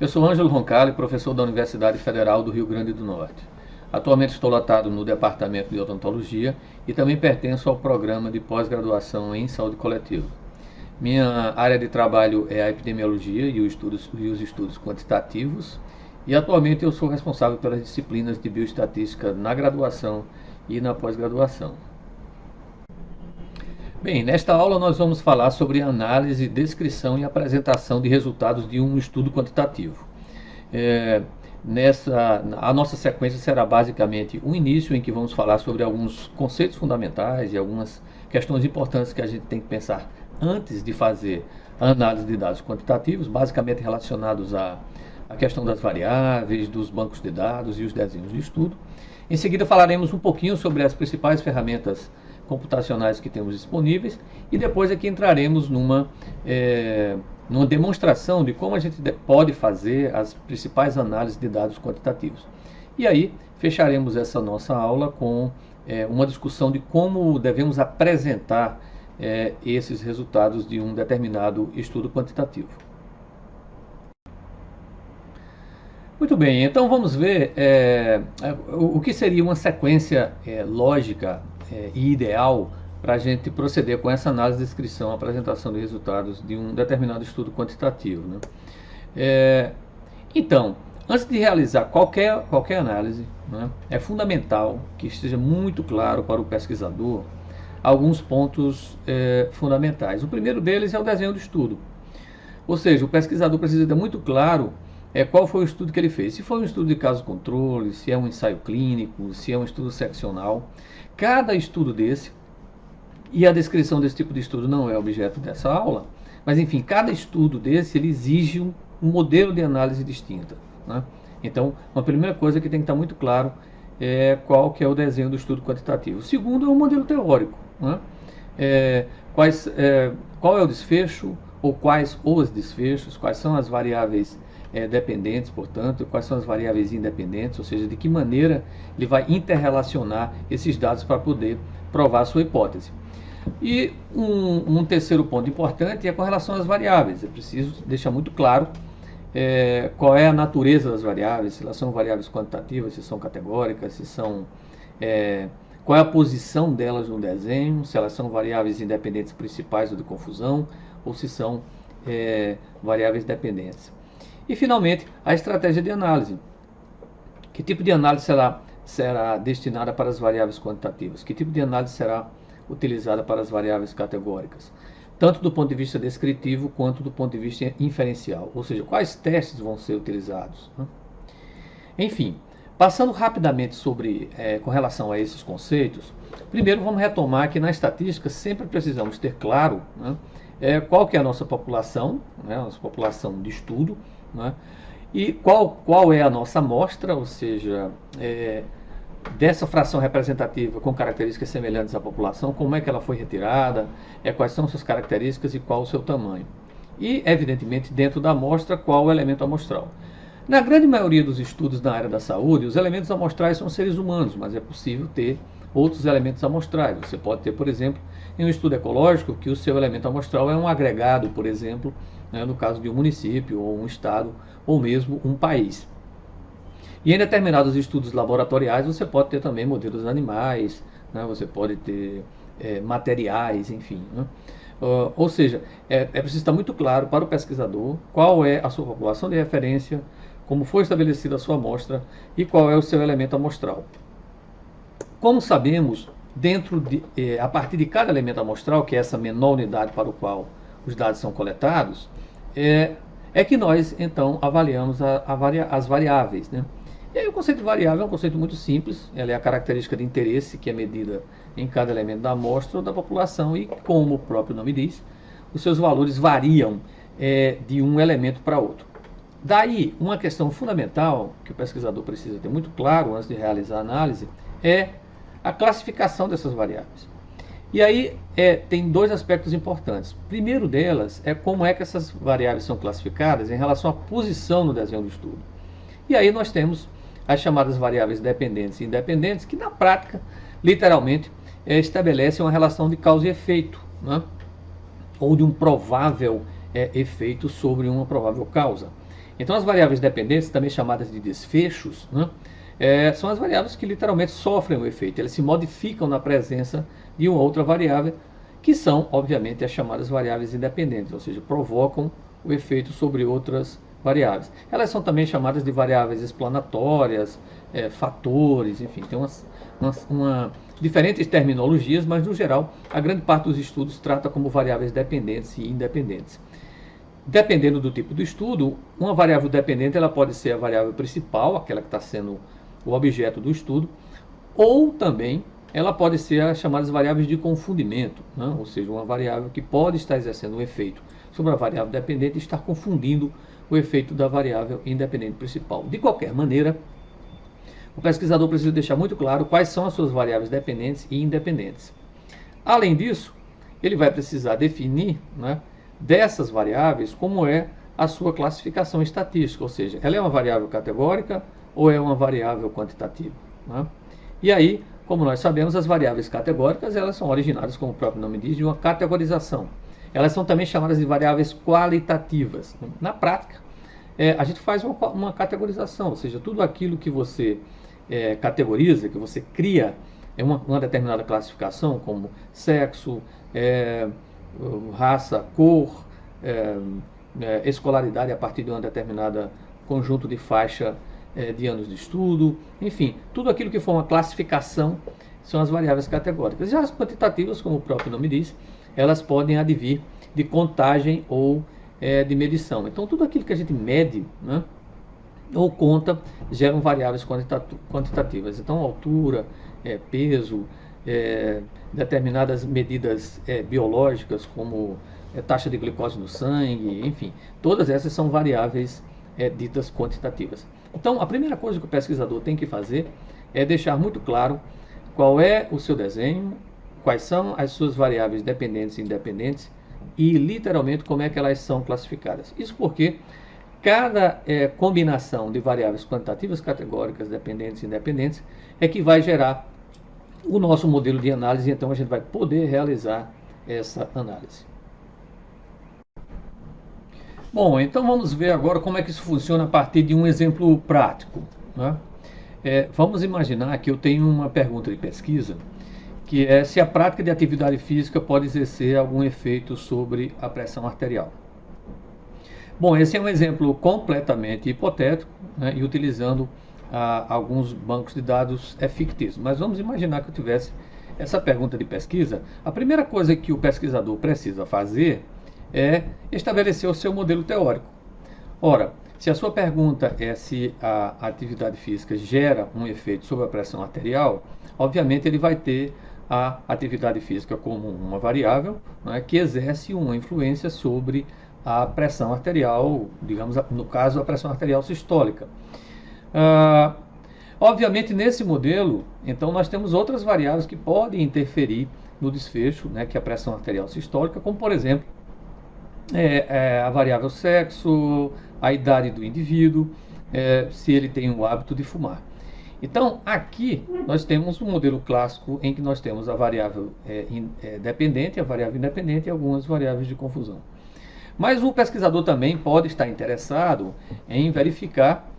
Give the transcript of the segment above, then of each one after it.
Eu sou Ângelo Roncalli, professor da Universidade Federal do Rio Grande do Norte. Atualmente estou lotado no Departamento de Odontologia e também pertenço ao programa de pós-graduação em Saúde Coletiva. Minha área de trabalho é a epidemiologia e os estudos quantitativos, e atualmente eu sou responsável pelas disciplinas de bioestatística na graduação e na pós-graduação. Bem, nesta aula nós vamos falar sobre análise, descrição e apresentação de resultados de um estudo quantitativo. A nossa sequência será basicamente um início em que vamos falar sobre alguns conceitos fundamentais e algumas questões importantes que a gente tem que pensar antes de fazer a análise de dados quantitativos, basicamente relacionados à questão das variáveis, dos bancos de dados e os desenhos de estudo. Em seguida falaremos um pouquinho sobre as principais ferramentas computacionais que temos disponíveis e depois aqui entraremos numa demonstração de como a gente pode fazer as principais análises de dados quantitativos. E aí fecharemos essa nossa aula com uma discussão de como devemos apresentar esses resultados de um determinado estudo quantitativo. Muito bem, então vamos ver o que seria uma sequência lógica e ideal para a gente proceder com essa análise, descrição, apresentação de resultados de um determinado estudo quantitativo, né? Então, antes de realizar qualquer análise, né, é fundamental que esteja muito claro para o pesquisador alguns pontos fundamentais. O primeiro deles é o desenho do estudo. Ou seja, o pesquisador precisa ter muito claro qual foi o estudo que ele fez. Se foi um estudo de caso-controle, se é um ensaio clínico, se é um estudo seccional. Cada estudo desse, e a descrição desse tipo de estudo não é objeto dessa aula, mas enfim, cada estudo desse ele exige um modelo de análise distinta, né? Então, uma primeira coisa que tem que estar muito claro é qual que é o desenho do estudo quantitativo. O segundo é o modelo teórico, né? Qual é o desfecho, ou quais os desfechos, quais são as variáveis dependentes, portanto, quais são as variáveis independentes, ou seja, de que maneira ele vai interrelacionar esses dados para poder provar a sua hipótese. E um terceiro ponto importante é com relação às variáveis. É preciso deixar muito claro qual é a natureza das variáveis, se elas são variáveis quantitativas, se são categóricas, se são, qual é a posição delas no desenho, se elas são variáveis independentes principais ou de confusão, ou se são variáveis dependentes. E, finalmente, a estratégia de análise. Que tipo de análise será destinada para as variáveis quantitativas? Que tipo de análise será utilizada para as variáveis categóricas? Tanto do ponto de vista descritivo, quanto do ponto de vista inferencial. Ou seja, quais testes vão ser utilizados, né? Enfim, passando rapidamente com relação a esses conceitos, primeiro vamos retomar que na estatística sempre precisamos ter claro, né, qual que é a nossa população, né, a nossa população de estudo, né, e qual é a nossa amostra, ou seja, dessa fração representativa com características semelhantes à população, como é que ela foi retirada, quais são suas características e qual o seu tamanho. E, evidentemente, dentro da amostra, qual o elemento amostral. Na grande maioria dos estudos na área da saúde, os elementos amostrais são seres humanos, mas é possível ter outros elementos amostrais. Você pode ter, por exemplo, em um estudo ecológico, que o seu elemento amostral é um agregado, por exemplo, né, no caso de um município, ou um estado, ou mesmo um país. E em determinados estudos laboratoriais, você pode ter também modelos animais, né, você pode ter materiais, enfim, né? Ou seja, é preciso estar muito claro para o pesquisador qual é a sua população de referência, como foi estabelecida a sua amostra e qual é o seu elemento amostral. Como sabemos, a partir de cada elemento amostral, que é essa menor unidade para o qual os dados são coletados, que nós, então, avaliamos as variáveis, né? E aí o conceito de variável é um conceito muito simples, ela é a característica de interesse que é medida em cada elemento da amostra ou da população e, como o próprio nome diz, os seus valores variam de um elemento para outro. Daí, uma questão fundamental que o pesquisador precisa ter muito claro antes de realizar a análise é a classificação dessas variáveis. E aí tem dois aspectos importantes. O primeiro delas é como é que essas variáveis são classificadas em relação à posição no desenho do estudo. E aí nós temos as chamadas variáveis dependentes e independentes, que na prática, literalmente, estabelecem uma relação de causa e efeito, né? Ou de um provável efeito sobre uma provável causa. Então as variáveis dependentes, também chamadas de desfechos, né, são as variáveis que literalmente sofrem o efeito. Elas se modificam na presença de uma outra variável, que são, obviamente, as chamadas variáveis independentes, ou seja, provocam o efeito sobre outras variáveis. Elas são também chamadas de variáveis explanatórias, fatores, enfim, tem diferentes terminologias, mas no geral a grande parte dos estudos trata como variáveis dependentes e independentes. Dependendo do tipo do estudo, uma variável dependente ela pode ser a variável principal, aquela que está sendo o objeto do estudo, ou também ela pode ser as chamadas variáveis de confundimento, né? Ou seja, uma variável que pode estar exercendo um efeito sobre a variável dependente e estar confundindo o efeito da variável independente principal. De qualquer maneira, o pesquisador precisa deixar muito claro quais são as suas variáveis dependentes e independentes. Além disso, ele vai precisar definir, né, dessas variáveis como é a sua classificação estatística, ou seja, ela é uma variável categórica ou é uma variável quantitativa, né? E aí, como nós sabemos, as variáveis categóricas elas são originadas, como o próprio nome diz, de uma categorização. Elas são também chamadas de variáveis qualitativas. Na prática, a gente faz uma categorização, ou seja, tudo aquilo que você categoriza, que você cria uma determinada classificação, como sexo, raça, cor, escolaridade a partir de um determinado conjunto de faixa de anos de estudo, enfim, tudo aquilo que for uma classificação são as variáveis categóricas. Já as quantitativas, como o próprio nome diz, elas podem advir de contagem ou de medição. Então, tudo aquilo que a gente mede, né, ou conta, geram variáveis quantitativas. Então, altura, peso, determinadas medidas biológicas, como taxa de glicose no sangue, enfim, todas essas são variáveis ditas quantitativas. Então, a primeira coisa que o pesquisador tem que fazer é deixar muito claro qual é o seu desenho, quais são as suas variáveis dependentes e independentes e, literalmente, como é que elas são classificadas. Isso porque cada combinação de variáveis quantitativas, categóricas, dependentes e independentes é que vai gerar o nosso modelo de análise, então a gente vai poder realizar essa análise. Bom, então vamos ver agora como é que isso funciona a partir de um exemplo prático, né? Vamos imaginar que eu tenho uma pergunta de pesquisa, que é se a prática de atividade física pode exercer algum efeito sobre a pressão arterial. Bom, esse é um exemplo completamente hipotético, né, e utilizando alguns bancos de dados fictícios. Mas vamos imaginar que eu tivesse essa pergunta de pesquisa. A primeira coisa que o pesquisador precisa fazer é estabelecer o seu modelo teórico. Ora, se a sua pergunta é se a atividade física gera um efeito sobre a pressão arterial, obviamente ele vai ter a atividade física como uma variável, né, que exerce uma influência sobre a pressão arterial, digamos, no caso, a pressão arterial sistólica. Obviamente, nesse modelo, então, nós temos outras variáveis que podem interferir no desfecho, né, que é a pressão arterial sistólica, como, por exemplo, a variável sexo, a idade do indivíduo, se ele tem o hábito de fumar. Então, aqui nós temos um modelo clássico em que nós temos a variável dependente, a variável independente e algumas variáveis de confusão. Mas o pesquisador também pode estar interessado em verificar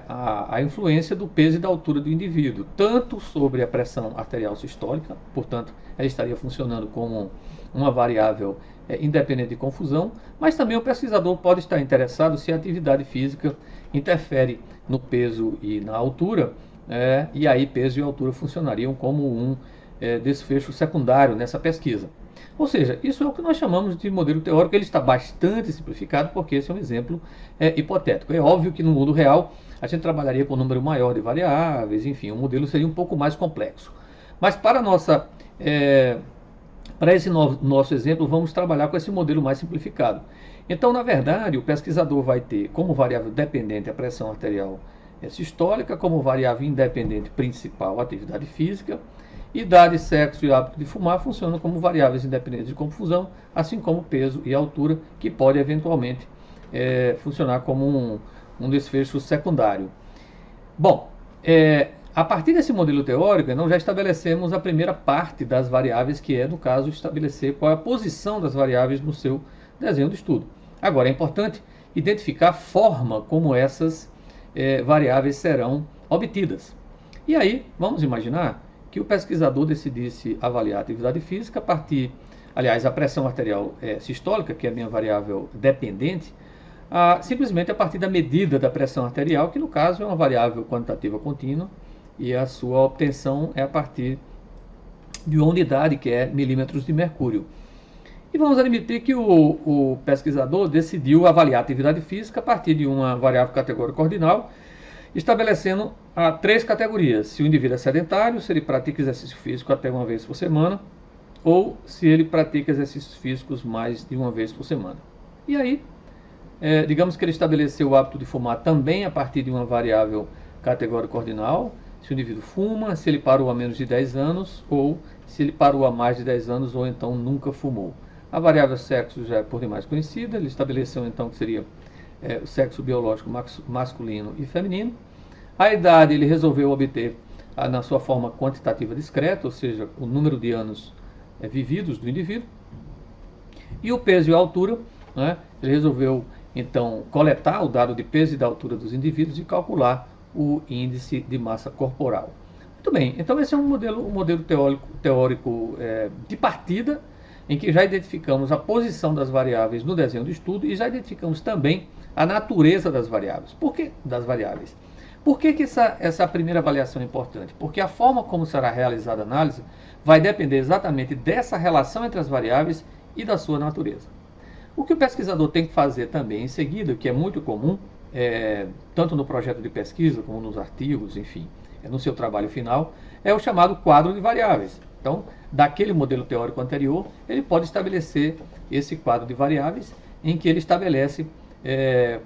a influência do peso e da altura do indivíduo, tanto sobre a pressão arterial sistólica, portanto, ela estaria funcionando como uma variável independente de confusão, mas também o pesquisador pode estar interessado se a atividade física interfere no peso e na altura, e aí peso e altura funcionariam como um desfecho secundário nessa pesquisa. Ou seja, isso é o que nós chamamos de modelo teórico. Ele está bastante simplificado porque esse é um exemplo hipotético. É óbvio que no mundo real a gente trabalharia com um número maior de variáveis, enfim, o modelo seria um pouco mais complexo. Mas para esse nosso exemplo, vamos trabalhar com esse modelo mais simplificado. Então, na verdade, o pesquisador vai ter como variável dependente a pressão arterial sistólica, como variável independente principal a atividade física. Idade, sexo e hábito de fumar funcionam como variáveis independentes de confusão, assim como peso e altura, que pode eventualmente funcionar como um desfecho secundário. Bom, a partir desse modelo teórico, nós já estabelecemos a primeira parte das variáveis, que é, no caso, estabelecer qual é a posição das variáveis no seu desenho de estudo. Agora, é importante identificar a forma como essas variáveis serão obtidas. E aí, vamos imaginar que o pesquisador decidisse avaliar a atividade física a partir, aliás, a pressão arterial sistólica, que é a minha variável dependente, simplesmente a partir da medida da pressão arterial, que no caso é uma variável quantitativa contínua, e a sua obtenção é a partir de uma unidade que é milímetros de mercúrio. E vamos admitir que o pesquisador decidiu avaliar a atividade física a partir de uma variável categórica ordinal, estabelecendo 3 categorias: se o indivíduo é sedentário, se ele pratica exercício físico até uma vez por semana, ou se ele pratica exercícios físicos mais de uma vez por semana. E aí, digamos que ele estabeleceu o hábito de fumar também a partir de uma variável categórica ordinal: se o indivíduo fuma, se ele parou há menos de 10 anos, ou se ele parou há mais de 10 anos, ou então nunca fumou. A variável sexo já é por demais conhecida, ele estabeleceu então que seria o sexo biológico masculino e feminino. A idade ele resolveu obter na sua forma quantitativa discreta, ou seja, o número de anos vividos do indivíduo. E o peso e a altura, né, ele resolveu então coletar o dado de peso e da altura dos indivíduos e calcular o índice de massa corporal. Muito bem, então esse é um modelo teórico de partida, em que já identificamos a posição das variáveis no desenho do estudo e já identificamos também a natureza das variáveis. Por que das variáveis? Por que essa primeira avaliação é importante? Porque a forma como será realizada a análise vai depender exatamente dessa relação entre as variáveis e da sua natureza. O que o pesquisador tem que fazer também em seguida, que é muito comum, tanto no projeto de pesquisa como nos artigos, enfim, no seu trabalho final, é o chamado quadro de variáveis. Então, daquele modelo teórico anterior, ele pode estabelecer esse quadro de variáveis, em que ele estabelece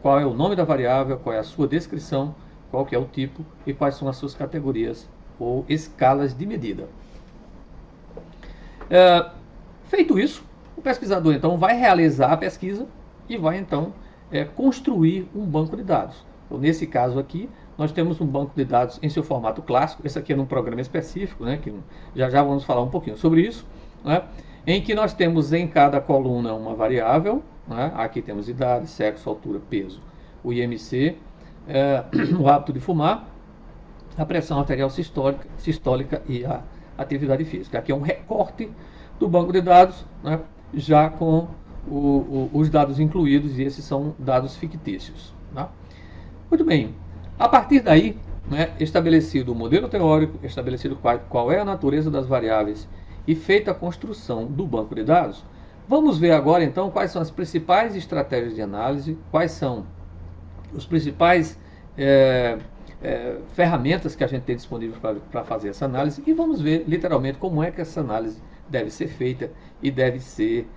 qual é o nome da variável, qual é a sua descrição, qual que é o tipo e quais são as suas categorias ou escalas de medida. Feito isso, o pesquisador então vai realizar a pesquisa e vai então construir um banco de dados. Então, nesse caso aqui, nós temos um banco de dados em seu formato clássico. Esse aqui é num programa específico, né, que já vamos falar um pouquinho sobre isso, né, em que nós temos em cada coluna uma variável, né, aqui temos idade, sexo, altura, peso, o IMC, o hábito de fumar, a pressão arterial sistólica e a atividade física. Aqui é um recorte do banco de dados, né, já com os dados incluídos, e esses são dados fictícios. Tá? Muito bem. A partir daí, né, estabelecido o modelo teórico, estabelecido qual é a natureza das variáveis e feita a construção do banco de dados, vamos ver agora então quais são as principais estratégias de análise, quais são os principais ferramentas que a gente tem disponível para fazer essa análise, e vamos ver literalmente como é que essa análise deve ser feita e deve ser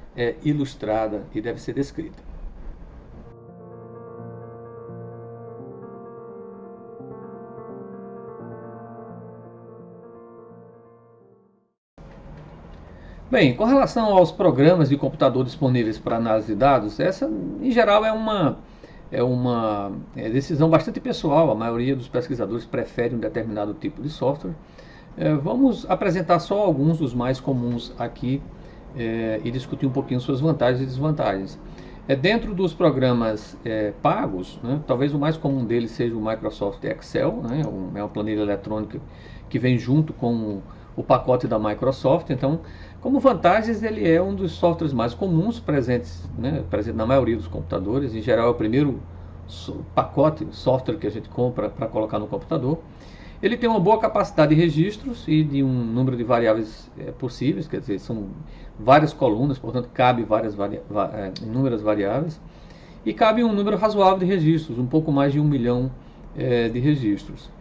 ilustrada e deve ser descrita. Bem, com relação aos programas de computador disponíveis para análise de dados, essa em geral é uma decisão bastante pessoal. A maioria dos pesquisadores prefere um determinado tipo de software. Vamos apresentar só alguns dos mais comuns aqui e discutir um pouquinho suas vantagens e desvantagens. Dentro dos programas pagos, né, talvez o mais comum deles seja o Microsoft Excel, né, é uma planilha eletrônica que vem junto com o pacote da Microsoft. Então, como vantagens, ele é um dos softwares mais comuns presente na maioria dos computadores. Em geral, é o primeiro pacote, software que a gente compra para colocar no computador. Ele tem uma boa capacidade de registros e de um número de variáveis possíveis, quer dizer, são várias colunas, portanto, cabe inúmeras variáveis. E cabe um número razoável de registros, um pouco mais de 1 milhão de registros.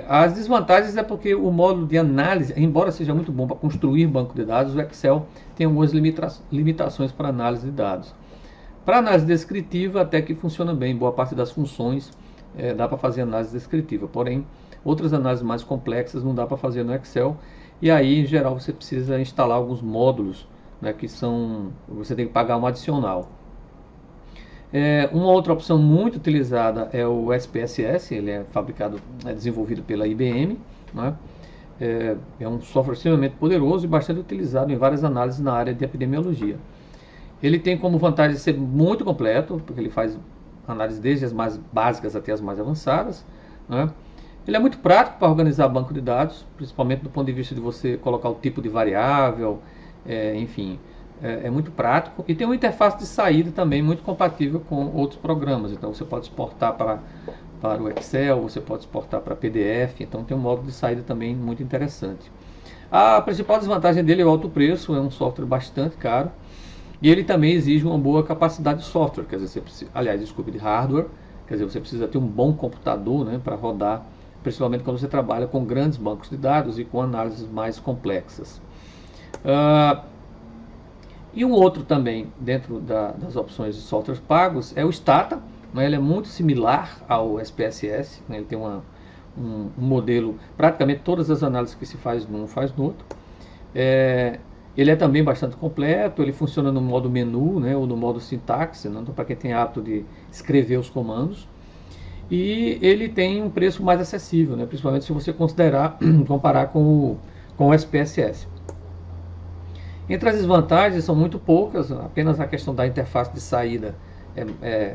As desvantagens é porque o módulo de análise, embora seja muito bom para construir banco de dados, o Excel tem algumas limitações para análise de dados. Para análise descritiva, até que funciona bem, boa parte das funções dá para fazer análise descritiva, porém, outras análises mais complexas não dá para fazer no Excel, e aí, em geral, você precisa instalar alguns módulos, né, que você tem que pagar um adicional. Uma outra opção muito utilizada é o SPSS, ele é desenvolvido pela IBM, né? É um software extremamente poderoso e bastante utilizado em várias análises na área de epidemiologia. Ele tem como vantagem ser muito completo, porque ele faz análise desde as mais básicas até as mais avançadas, né? Ele é muito prático para organizar banco de dados, principalmente do ponto de vista de você colocar o tipo de variável, enfim, é muito prático. E tem uma interface de saída também muito compatível com outros programas. Então você pode exportar para o Excel, você pode exportar para PDF, então tem um modo de saída também muito interessante. A principal desvantagem dele é o alto preço, é um software bastante caro. E ele também exige uma boa capacidade de software, quer dizer, você precisa, aliás, desculpe, de hardware, quer dizer, você precisa ter um bom computador, né, para rodar, principalmente quando você trabalha com grandes bancos de dados e com análises mais complexas. E um outro também, dentro das opções de softwares pagos, é o Stata, né, ele é muito similar ao SPSS, né, ele tem um modelo, praticamente todas as análises que se faz num faz no outro. Ele é também bastante completo, ele funciona no modo menu, né, ou no modo sintaxe, né, então para quem tem hábito de escrever os comandos. E ele tem um preço mais acessível, né, principalmente se você comparar com o SPSS. Entre as desvantagens são muito poucas, apenas a questão da interface de saída,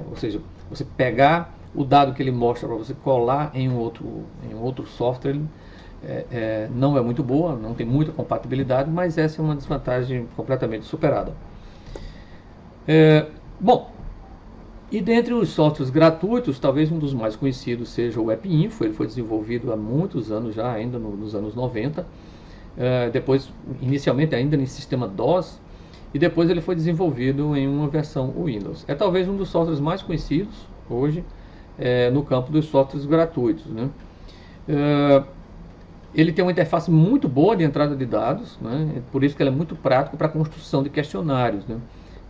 ou seja, você pegar o dado que ele mostra para você colar em um outro software, não é muito boa, não tem muita compatibilidade, mas essa é uma desvantagem completamente superada. Bom, e dentre os softwares gratuitos, talvez um dos mais conhecidos seja o AppInfo. Ele foi desenvolvido há muitos anos já, ainda nos anos 90, depois, inicialmente ainda em sistema DOS, e depois ele foi desenvolvido em uma versão Windows. É talvez um dos softwares mais conhecidos hoje no campo dos softwares gratuitos, né? Ele tem uma interface muito boa de entrada de dados, né? Por isso que ele é muito prático para a construção de questionários, né?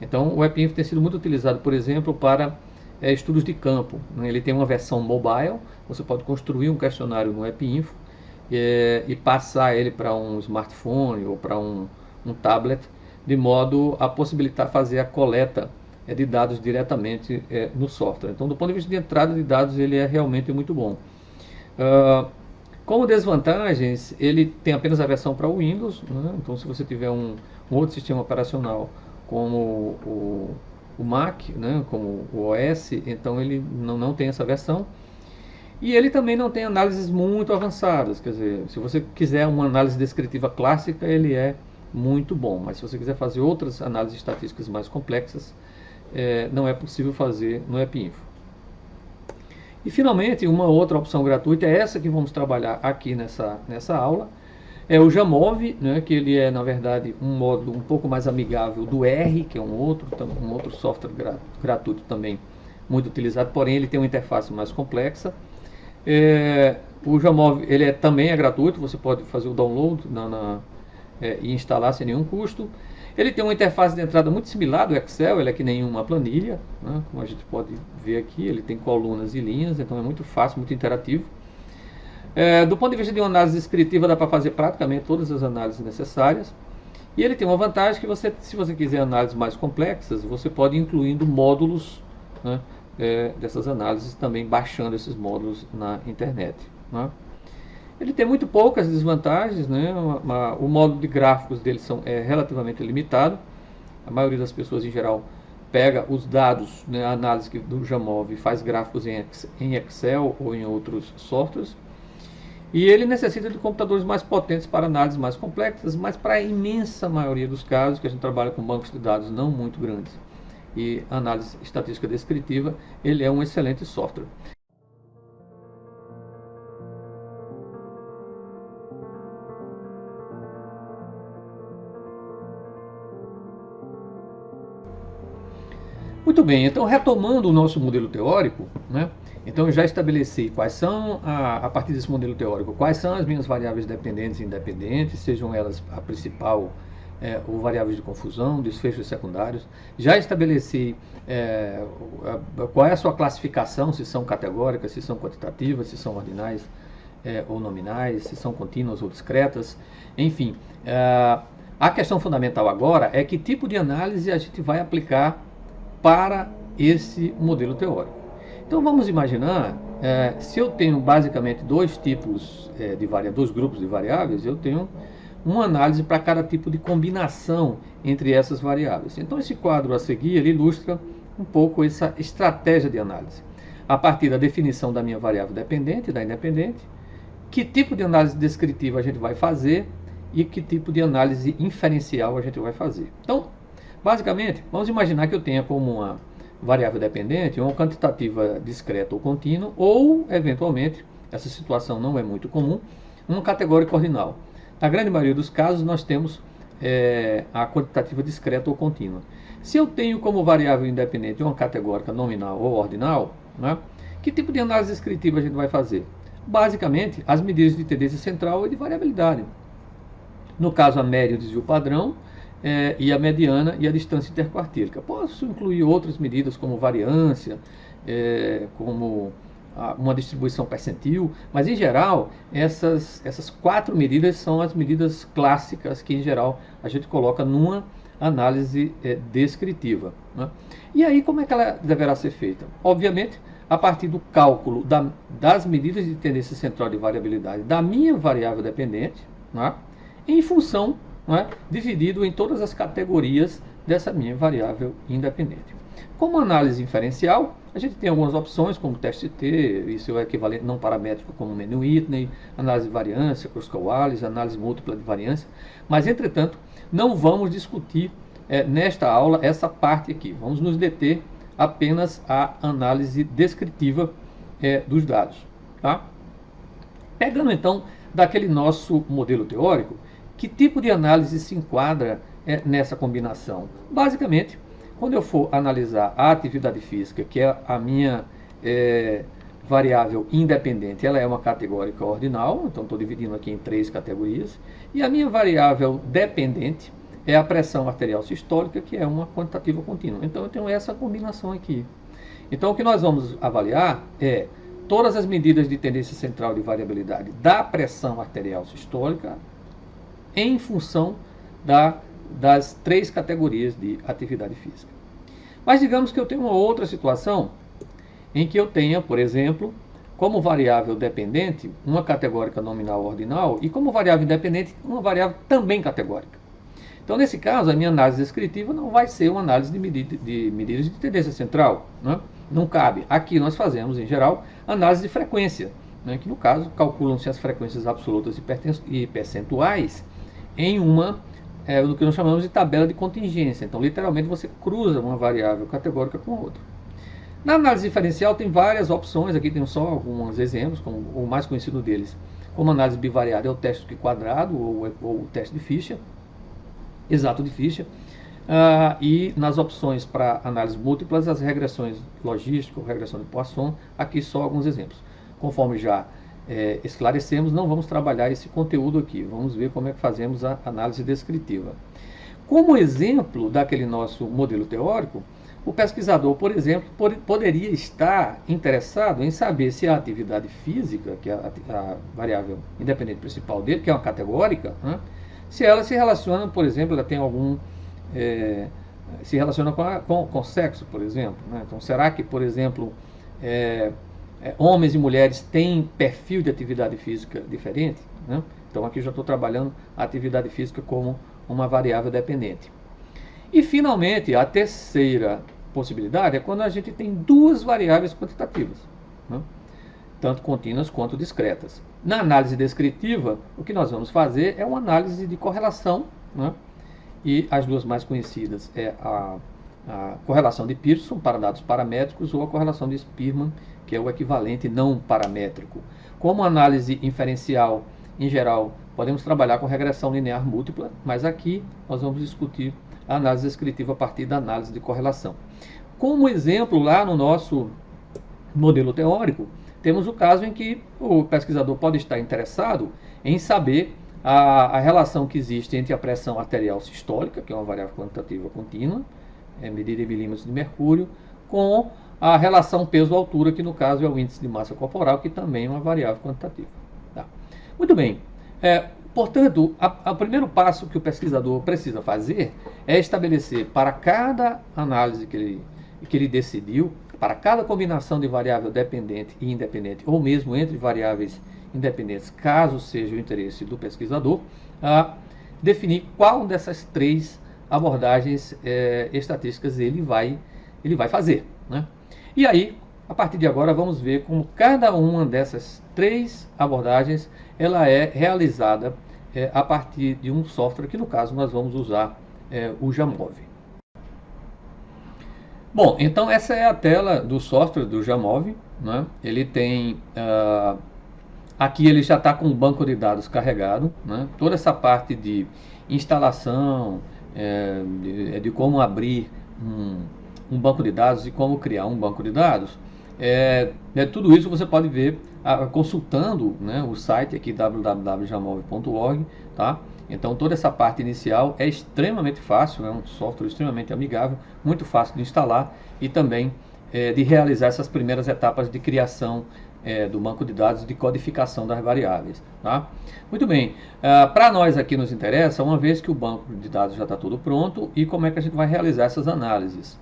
Então o AppInfo tem sido muito utilizado, por exemplo, para estudos de campo, né? Ele tem uma versão mobile, você pode construir um questionário no AppInfo e passar ele para um smartphone ou para um tablet, de modo a possibilitar fazer a coleta de dados diretamente no software. Então, do ponto de vista de entrada de dados, ele é realmente muito bom. Como desvantagens, ele tem apenas a versão para o Windows, né? Então se você tiver um outro sistema operacional como o Mac, né? Como o OS, então ele não tem essa versão. E ele também não tem análises muito avançadas, quer dizer, se você quiser uma análise descritiva clássica, ele é muito bom, mas se você quiser fazer outras análises estatísticas mais complexas, não é possível fazer no AppInfo. E finalmente, uma outra opção gratuita é essa que vamos trabalhar aqui nessa aula, é o Jamov, né, que ele é na verdade um módulo um pouco mais amigável do R, que é um outro software gratuito também muito utilizado, porém ele tem uma interface mais complexa. O Jamov também é gratuito, você pode fazer o download e instalar sem nenhum custo. Ele tem uma interface de entrada muito similar do Excel, ele é que nem uma planilha, né? Como a gente pode ver aqui, ele tem colunas e linhas, então é muito fácil, muito interativo. Do ponto de vista de uma análise descritiva, dá para fazer praticamente todas as análises necessárias. E ele tem uma vantagem que se você quiser análises mais complexas, você pode ir incluindo módulos, né, dessas análises, também baixando esses módulos na internet, né? Ele tem muito poucas desvantagens, né? O módulo de gráficos dele é relativamente limitado. A maioria das pessoas em geral pega os dados, né, a análise do Jamov e faz gráficos em Excel ou em outros softwares. E ele necessita de computadores mais potentes para análises mais complexas, mas para a imensa maioria dos casos que a gente trabalha com bancos de dados não muito grandes e análise estatística descritiva, ele é um excelente software. Muito bem, então retomando o nosso modelo teórico, né? Então eu já estabeleci quais são, a partir desse modelo teórico, quais são as minhas variáveis dependentes e independentes, sejam elas a principal ou variáveis de confusão, desfechos secundários. Já estabeleci qual é a sua classificação, se são categóricas, se são quantitativas, se são ordinais ou nominais, se são contínuas ou discretas, enfim. A questão fundamental agora é que tipo de análise a gente vai aplicar para esse modelo teórico. Então vamos imaginar, se eu tenho basicamente dois grupos de variáveis, eu tenho uma análise para cada tipo de combinação entre essas variáveis. Então, esse quadro a seguir, ele ilustra um pouco essa estratégia de análise. A partir da definição da minha variável dependente, da independente, que tipo de análise descritiva a gente vai fazer e que tipo de análise inferencial a gente vai fazer. Então, basicamente, vamos imaginar que eu tenha como uma variável dependente uma quantitativa discreta ou contínua, ou, eventualmente, essa situação não é muito comum, uma categórica ordinal. Na grande maioria dos casos, nós temos a quantitativa discreta ou contínua. Se eu tenho como variável independente uma categórica nominal ou ordinal, né, que tipo de análise descritiva a gente vai fazer? Basicamente, as medidas de tendência central e de variabilidade. No caso, a média, o desvio padrão, e a mediana e a distância interquartílica. Posso incluir outras medidas como variância, como uma distribuição percentil, mas em geral essas 4 medidas são as medidas clássicas que em geral a gente coloca numa análise descritiva, né? E aí como é que ela deverá ser feita? Obviamente a partir do cálculo das medidas de tendência central de variabilidade da minha variável dependente, né, em função, né, dividido em todas as categorias dessa minha variável independente. Como análise inferencial, a gente tem algumas opções, como teste T, isso é equivalente não paramétrico como Mann-Whitney, análise de variância, Kruskal-Wallis, análise múltipla de variância, mas, entretanto, não vamos discutir nesta aula essa parte aqui. Vamos nos deter apenas à análise descritiva dos dados. Tá? Pegando, então, daquele nosso modelo teórico, que tipo de análise se enquadra nessa combinação? Basicamente, quando eu for analisar a atividade física, que é a minha variável independente, ela é uma categórica ordinal, então estou dividindo aqui em 3 categorias, e a minha variável dependente é a pressão arterial sistólica, que é uma quantitativa contínua. Então eu tenho essa combinação aqui. Então o que nós vamos avaliar é todas as medidas de tendência central de variabilidade da pressão arterial sistólica em função das 3 categorias de atividade física. Mas digamos que eu tenho uma outra situação em que eu tenha, por exemplo, como variável dependente, uma categórica nominal ordinal e como variável independente, uma variável também categórica. Então, nesse caso, a minha análise descritiva não vai ser uma análise de medidas de tendência central, né? Não cabe. Aqui nós fazemos, em geral, análise de frequência, né? Que no caso calculam-se as frequências absolutas e percentuais em do que nós chamamos de tabela de contingência. Então, literalmente, você cruza uma variável categórica com outra. Na análise diferencial tem várias opções, aqui tem só alguns exemplos, como o mais conhecido deles, como análise bivariada é o teste de quadrado ou o teste de Fischer, exato de Fischer, e nas opções para análise múltiplas, as regressões logísticas ou regressão de Poisson, aqui só alguns exemplos. Conforme já esclarecemos, não vamos trabalhar esse conteúdo aqui, vamos ver como é que fazemos a análise descritiva. Como exemplo daquele nosso modelo teórico, o pesquisador, por exemplo, poderia estar interessado em saber se a atividade física, que é a variável independente principal dele, que é uma categórica, né, se ela se relaciona, por exemplo, ela tem algum... se relaciona com sexo, por exemplo, né? Então, será que, por exemplo, homens e mulheres têm perfil de atividade física diferente, né? Então aqui já estou trabalhando a atividade física como uma variável dependente. E finalmente, a terceira possibilidade é quando a gente tem 2 variáveis quantitativas, né? Tanto contínuas quanto discretas. Na análise descritiva, o que nós vamos fazer é uma análise de correlação, né? E as 2 mais conhecidas é a correlação de Pearson para dados paramétricos ou a correlação de Spearman, que é o equivalente não paramétrico. Como análise inferencial, em geral, podemos trabalhar com regressão linear múltipla, mas aqui nós vamos discutir a análise descritiva a partir da análise de correlação. Como exemplo, lá no nosso modelo teórico, temos o caso em que o pesquisador pode estar interessado em saber a relação que existe entre a pressão arterial sistólica, que é uma variável quantitativa contínua, medida em milímetros de mercúrio, com a relação peso-altura, que no caso é o índice de massa corporal, que também é uma variável quantitativa. Tá? Muito bem. Portanto, o primeiro passo que o pesquisador precisa fazer é estabelecer para cada análise que ele decidiu, para cada combinação de variável dependente e independente, ou mesmo entre variáveis independentes, caso seja o interesse do pesquisador, definir qual dessas 3 abordagens estatísticas ele vai fazer, né? E aí, a partir de agora, vamos ver como cada uma dessas 3 abordagens ela é realizada a partir de um software, que no caso nós vamos usar o Jamov. Bom, então essa é a tela do software do Jamov, né? Ele tem aqui ele já está com o banco de dados carregado, né? Toda essa parte de instalação, de como abrir um banco de dados e como criar um banco de dados, tudo isso você pode ver consultando, né, o site aqui www.jamov.org, tá? Então toda essa parte inicial é extremamente fácil, é um software extremamente amigável, muito fácil de instalar e também de realizar essas primeiras etapas de criação do banco de dados e de codificação das variáveis, tá? Muito bem, para nós aqui nos interessa, uma vez que o banco de dados já está todo pronto, e como é que a gente vai realizar essas análises.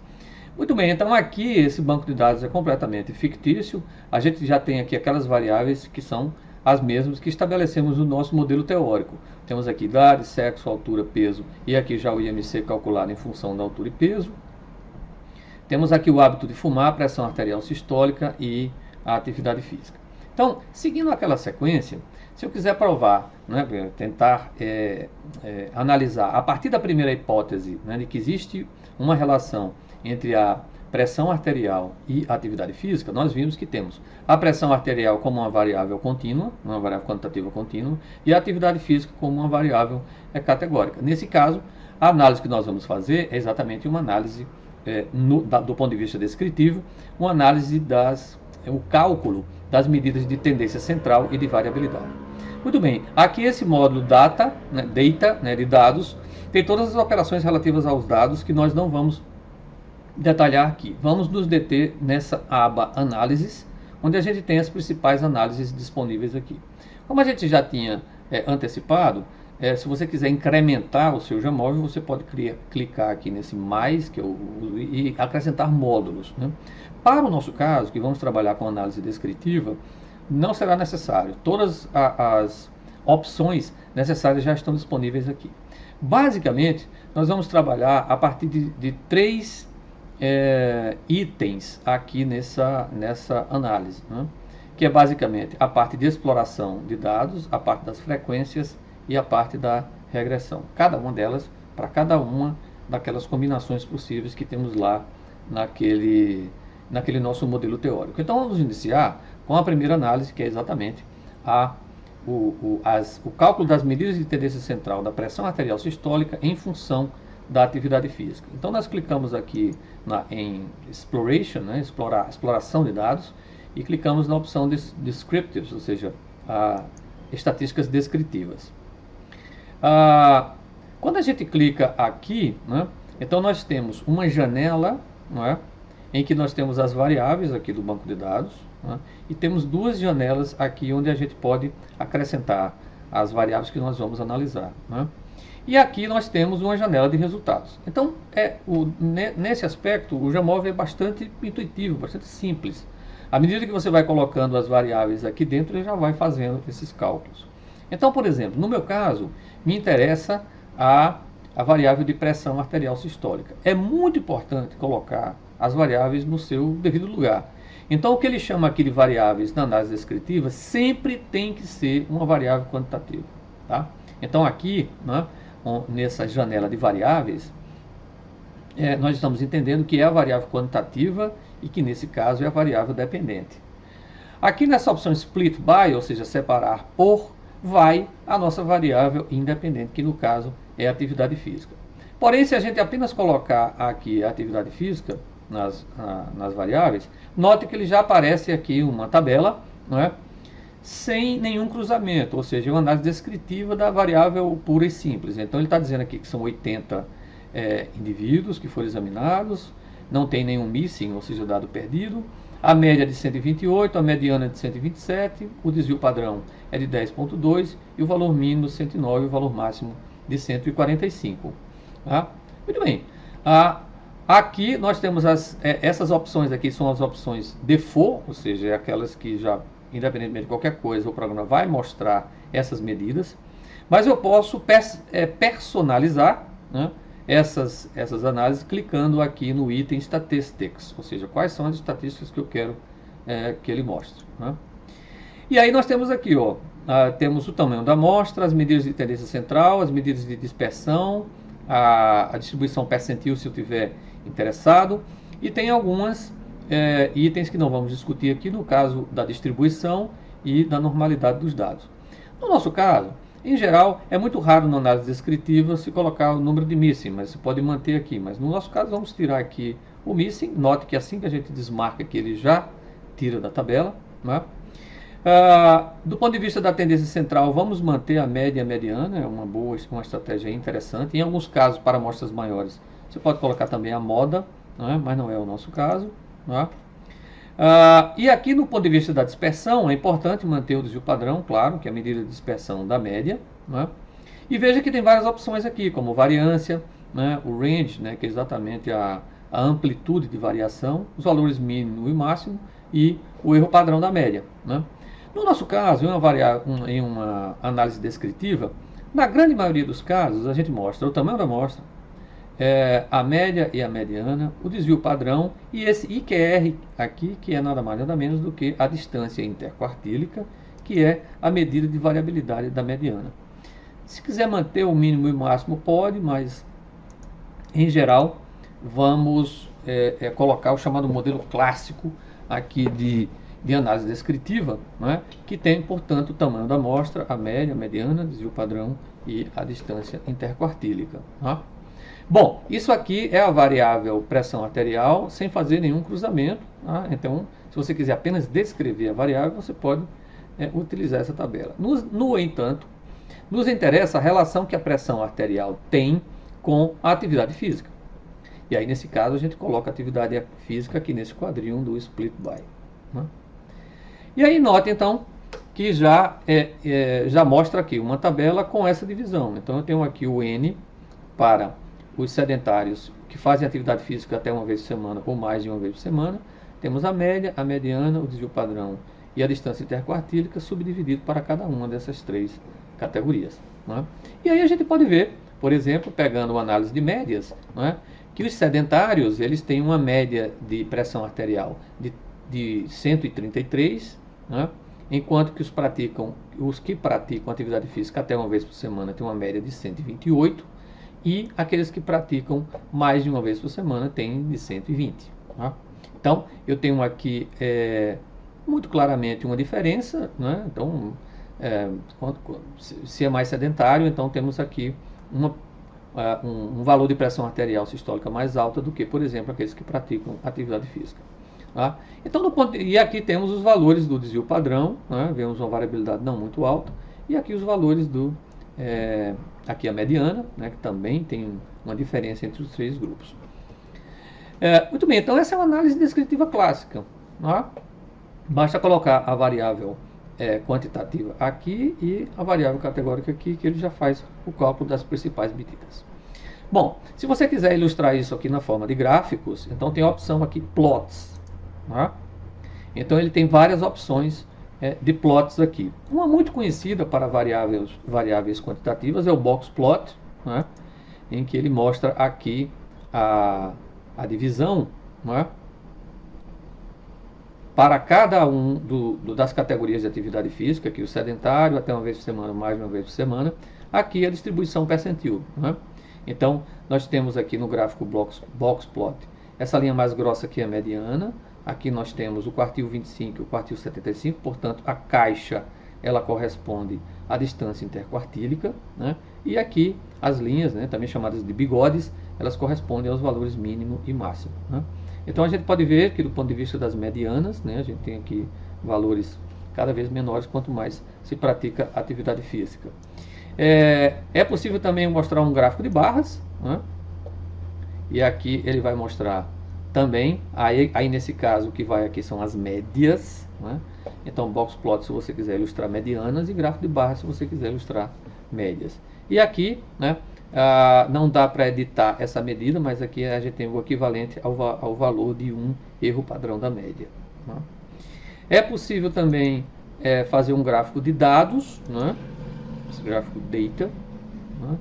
Muito bem, então aqui esse banco de dados é completamente fictício. A gente já tem aqui aquelas variáveis que são as mesmas que estabelecemos no nosso modelo teórico. Temos aqui idade, sexo, altura, peso, e aqui já o IMC calculado em função da altura e peso. Temos aqui o hábito de fumar, a pressão arterial sistólica e a atividade física. Então, seguindo aquela sequência, se eu quiser provar, né, tentar analisar a partir da primeira hipótese, né, de que existe uma relação entre a pressão arterial e a atividade física, nós vimos que temos a pressão arterial como uma variável contínua, uma variável quantitativa contínua, e a atividade física como uma variável categórica. Nesse caso, a análise que nós vamos fazer é exatamente uma análise, do ponto de vista descritivo, uma análise o cálculo das medidas de tendência central e de variabilidade. Muito bem, aqui esse módulo data, né, de dados, tem todas as operações relativas aos dados que nós não vamos detalhar aqui. Vamos nos deter nessa aba análises, onde a gente tem as principais análises disponíveis aqui. Como a gente já tinha antecipado, se você quiser incrementar o seu Jamov, você pode clicar aqui nesse mais que eu uso e acrescentar módulos, né? Para o nosso caso, que vamos trabalhar com análise descritiva, não será necessário. Todas as opções necessárias já estão disponíveis aqui. Basicamente, nós vamos trabalhar a partir de 3 itens aqui nessa análise, né? Que é basicamente a parte de exploração de dados, a parte das frequências e a parte da regressão. Cada uma delas para cada uma daquelas combinações possíveis que temos lá naquele nosso modelo teórico. Então vamos iniciar com a primeira análise, que é exatamente o cálculo das medidas de tendência central da pressão arterial sistólica em função da atividade física. Então nós clicamos aqui em Exploration, né, exploração de dados, e clicamos na opção Descriptives, ou seja, estatísticas descritivas. Quando a gente clica aqui, né, então nós temos uma janela, né, em que nós temos as variáveis aqui do banco de dados, né, e temos 2 janelas aqui onde a gente pode acrescentar as variáveis que nós vamos analisar, né. E aqui nós temos uma janela de resultados. Então, nesse aspecto, o Jamov é bastante intuitivo, bastante simples. À medida que você vai colocando as variáveis aqui dentro, ele já vai fazendo esses cálculos. Então, por exemplo, no meu caso, me interessa a variável de pressão arterial sistólica. É muito importante colocar as variáveis no seu devido lugar. Então, o que ele chama aqui de variáveis na análise descritiva sempre tem que ser uma variável quantitativa, tá? Então, aqui, né, nessa janela de variáveis, nós estamos entendendo que é a variável quantitativa e que nesse caso é a variável dependente. Aqui nessa opção Split By, ou seja, separar por, vai a nossa variável independente, que no caso é a atividade física. Porém, se a gente apenas colocar aqui a atividade física nas variáveis, note que ele já aparece aqui uma tabela, não é? Sem nenhum cruzamento, ou seja, uma análise descritiva da variável pura e simples. Então ele está dizendo aqui que são 80 indivíduos que foram examinados, não tem nenhum missing, ou seja, dado perdido, a média é de 128, a mediana é de 127, o desvio padrão é de 10,2 e o valor mínimo 109 e o valor máximo de 145. Tá? Muito bem. Aqui nós temos essas opções aqui, são as opções default, ou seja, aquelas que já, independentemente de qualquer coisa, o programa vai mostrar essas medidas. Mas eu posso personalizar, né, essas análises clicando aqui no item Statistics, ou seja, quais são as estatísticas que eu quero que ele mostre, né? E aí nós temos aqui, ó, temos o tamanho da amostra, as medidas de tendência central, as medidas de dispersão, a distribuição percentil se eu tiver interessado, e tem algumas itens que não vamos discutir aqui, no caso da distribuição e da normalidade dos dados. No nosso caso, em geral, é muito raro na análise descritiva se colocar o número de missing, mas você pode manter aqui. Mas no nosso caso, vamos tirar aqui o missing. Note que assim que a gente desmarca aqui, ele já tira da tabela, né? Do ponto de vista da tendência central, vamos manter a média e a mediana, é uma estratégia interessante. Em alguns casos, para amostras maiores, você pode colocar também a moda, né? Mas não é o nosso caso, né? E aqui no ponto de vista da dispersão, é importante manter o desvio padrão, claro, que é a medida de dispersão da média, né? E veja que tem várias opções aqui, como variância, né? O range, né? Que é exatamente a amplitude de variação, os valores mínimo e máximo e o erro padrão da média, né? No nosso caso, em uma análise descritiva, na grande maioria dos casos, a gente mostra o tamanho da amostra, a média e a mediana, o desvio padrão e esse IQR aqui, que é nada mais nada menos do que a distância interquartílica, que é a medida de variabilidade da mediana. Se quiser manter o mínimo e o máximo, pode, mas em geral vamos colocar o chamado modelo clássico aqui de análise descritiva, né, que tem, portanto, o tamanho da amostra, a média, a mediana, desvio padrão e a distância interquartílica, né? Bom, isso aqui é a variável pressão arterial sem fazer nenhum cruzamento, tá? Então, se você quiser apenas descrever a variável, você pode utilizar essa tabela. No entanto, nos interessa a relação que a pressão arterial tem com a atividade física. E aí, nesse caso, a gente coloca a atividade física aqui nesse quadrinho do split by, né? E aí, note então que já mostra aqui uma tabela com essa divisão. Então, eu tenho aqui o N para os sedentários que fazem atividade física até uma vez por semana ou mais de uma vez por semana. Temos a média, a mediana, o desvio padrão e a distância interquartílica subdividido para cada uma dessas três categorias, né? E aí a gente pode ver, por exemplo, pegando uma análise de médias, né, que os sedentários eles têm uma média de pressão arterial de 133, né, enquanto que os que praticam atividade física até uma vez por semana têm uma média de 128, e aqueles que praticam mais de uma vez por semana têm de 120. Tá? Então, eu tenho aqui muito claramente uma diferença, né? Então, se é mais sedentário, então temos aqui um valor de pressão arterial sistólica mais alta do que, por exemplo, aqueles que praticam atividade física. Tá? Então, e aqui temos os valores do desvio padrão, né? Vemos uma variabilidade não muito alta, e aqui os valores aqui a mediana, né, que também tem uma diferença entre os três grupos. Muito bem, então essa é uma análise descritiva clássica, né? Basta colocar a variável quantitativa aqui e a variável categórica aqui, que ele já faz o cálculo das principais medidas. Bom, se você quiser ilustrar isso aqui na forma de gráficos, então tem a opção aqui plots, né? Então ele tem várias opções de plots aqui. Uma muito conhecida para variáveis quantitativas é o box plot, né, em que ele mostra aqui a divisão, né, para cada um das categorias de atividade física, aqui o sedentário, até uma vez por semana, mais de uma vez por semana, aqui a distribuição percentil, né? Então, nós temos aqui no gráfico box plot, essa linha mais grossa aqui é a mediana. Aqui nós temos o quartil 25 e o quartil 75, portanto, a caixa ela corresponde à distância interquartílica, né? E aqui as linhas, né, também chamadas de bigodes, elas correspondem aos valores mínimo e máximo, né? Então a gente pode ver que do ponto de vista das medianas, né, a gente tem aqui valores cada vez menores quanto mais se pratica atividade física. É possível também mostrar um gráfico de barras, né? E aqui ele vai mostrar também, aí nesse caso o que vai aqui são as médias, né? Então box plot se você quiser ilustrar medianas e gráfico de barras se você quiser ilustrar médias. E aqui, né, não dá para editar essa medida, mas aqui a gente tem o equivalente ao valor de um erro padrão da média, né? É possível também fazer um gráfico de dados, né? Esse gráfico data, né,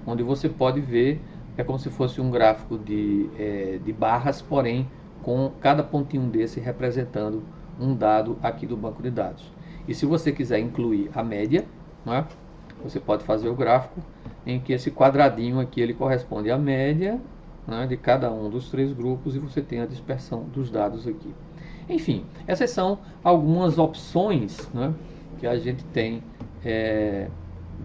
onde você pode ver é como se fosse um gráfico de barras, porém com cada pontinho desse representando um dado aqui do banco de dados. E se você quiser incluir a média, né, você pode fazer o gráfico em que esse quadradinho aqui ele corresponde à média, né, de cada um dos 3 grupos, e você tem a dispersão dos dados aqui. Enfim, essas são algumas opções, né, que a gente tem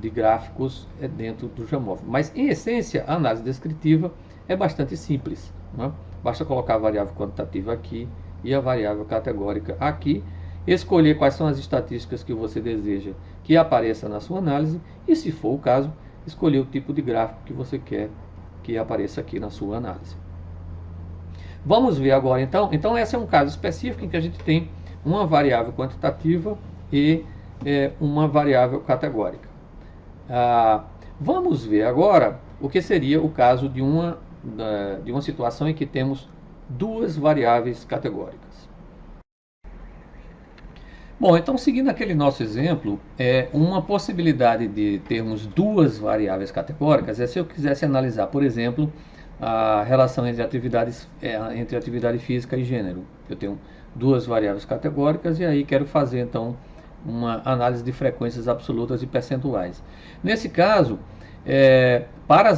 de gráficos dentro do Geomorph. Mas, em essência, a análise descritiva é bastante simples, né? Basta colocar a variável quantitativa aqui e a variável categórica aqui, escolher quais são as estatísticas que você deseja que apareça na sua análise e, se for o caso, escolher o tipo de gráfico que você quer que apareça aqui na sua análise. Vamos ver agora então. Então, esse é um caso específico em que a gente tem uma variável quantitativa e uma variável categórica. Vamos ver agora o que seria o caso de uma situação em que temos 2 variáveis categóricas. Bom, então, seguindo aquele nosso exemplo, uma possibilidade de termos 2 variáveis categóricas é se eu quisesse analisar, por exemplo, a relação entre atividade física e gênero. Eu tenho 2 variáveis categóricas e aí quero fazer, então, uma análise de frequências absolutas e percentuais. Nesse caso, para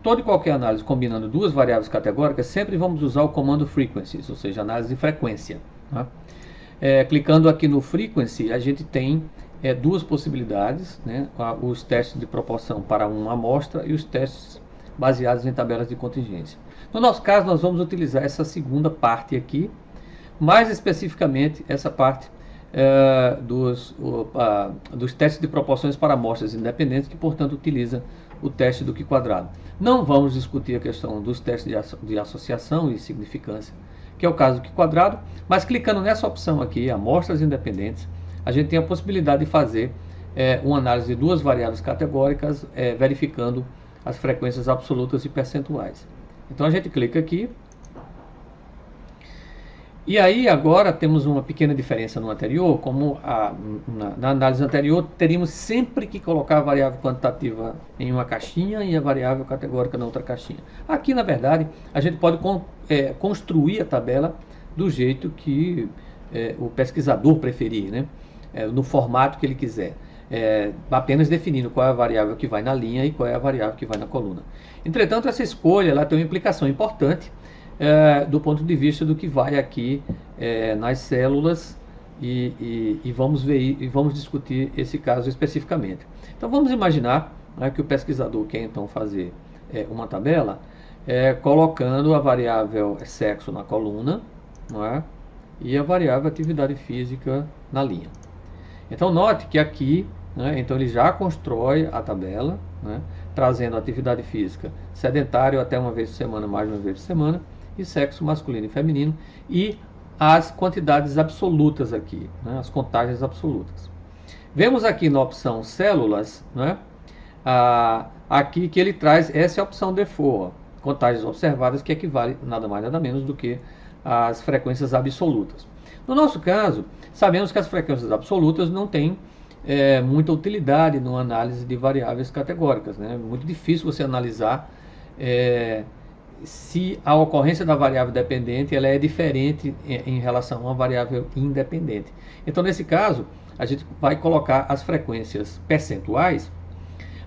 toda e qualquer análise combinando 2 variáveis categóricas, sempre vamos usar o comando frequencies, ou seja, análise de frequência. Tá? Clicando aqui no frequency, a gente tem 2 possibilidades, né? Os testes de proporção para uma amostra e os testes baseados em tabelas de contingência. No nosso caso, nós vamos utilizar essa segunda parte aqui, mais especificamente essa parte dos testes de proporções para amostras independentes, que, portanto, utiliza o teste do Q². Não vamos discutir a questão dos testes de associação e significância, que é o caso do Q², mas clicando nessa opção aqui, amostras independentes, a gente tem a possibilidade de fazer uma análise de 2 variáveis categóricas, verificando as frequências absolutas e percentuais. Então a gente clica aqui. E aí agora temos uma pequena diferença no anterior, como na análise anterior teríamos sempre que colocar a variável quantitativa em uma caixinha e a variável categórica na outra caixinha. Aqui, na verdade, a gente pode construir a tabela do jeito que o pesquisador preferir, né? No formato que ele quiser, apenas definindo qual é a variável que vai na linha e qual é a variável que vai na coluna. Entretanto, essa escolha ela tem uma implicação importante do ponto de vista do que vai aqui nas células e vamos ver e vamos discutir esse caso especificamente. Então vamos imaginar, né, que o pesquisador quer então fazer uma tabela colocando a variável sexo na coluna, não é? E a variável atividade física na linha. Então note que aqui, né, então ele já constrói a tabela, né, trazendo atividade física sedentário até uma vez por semana, mais uma vez por semana, e sexo masculino e feminino, e as quantidades absolutas aqui, né, as contagens absolutas. Vemos aqui na opção células, né, aqui que ele traz essa opção default, contagens observadas, que equivale nada mais nada menos do que as frequências absolutas. No nosso caso, sabemos que as frequências absolutas não têm muita utilidade numa análise de variáveis categóricas, né? É muito difícil você analisar se a ocorrência da variável dependente ela é diferente em relação a uma variável independente. Então, nesse caso, a gente vai colocar as frequências percentuais,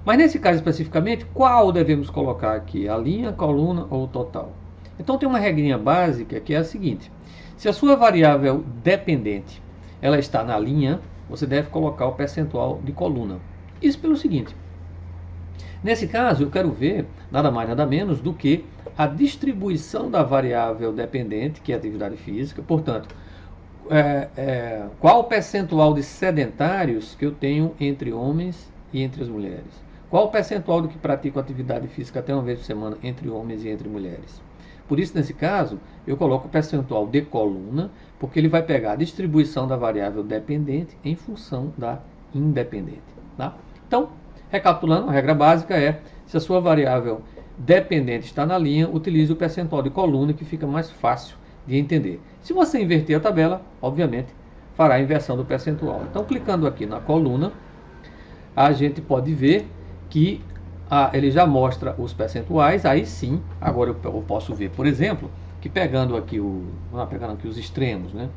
mas nesse caso especificamente, qual devemos colocar aqui? A linha, a coluna ou o total? Então, tem uma regrinha básica que é a seguinte: se a sua variável dependente ela está na linha, você deve colocar o percentual de coluna. Isso pelo seguinte: nesse caso, eu quero ver nada mais nada menos do que a distribuição da variável dependente, que é a atividade física. Portanto, qual o percentual de sedentários que eu tenho entre homens e entre as mulheres? Qual o percentual do que praticam atividade física até uma vez por semana entre homens e entre mulheres? Por isso, nesse caso, eu coloco o percentual de coluna, porque ele vai pegar a distribuição da variável dependente em função da independente. Tá? Então, recapitulando, a regra básica é: se a sua variável dependente está na linha, utilize o percentual de coluna, que fica mais fácil de entender. Se você inverter a tabela, obviamente, fará a inversão do percentual. Então, clicando aqui na coluna, a gente pode ver que ele já mostra os percentuais. Aí sim, agora eu posso ver, por exemplo, que pegando aqui os extremos, né?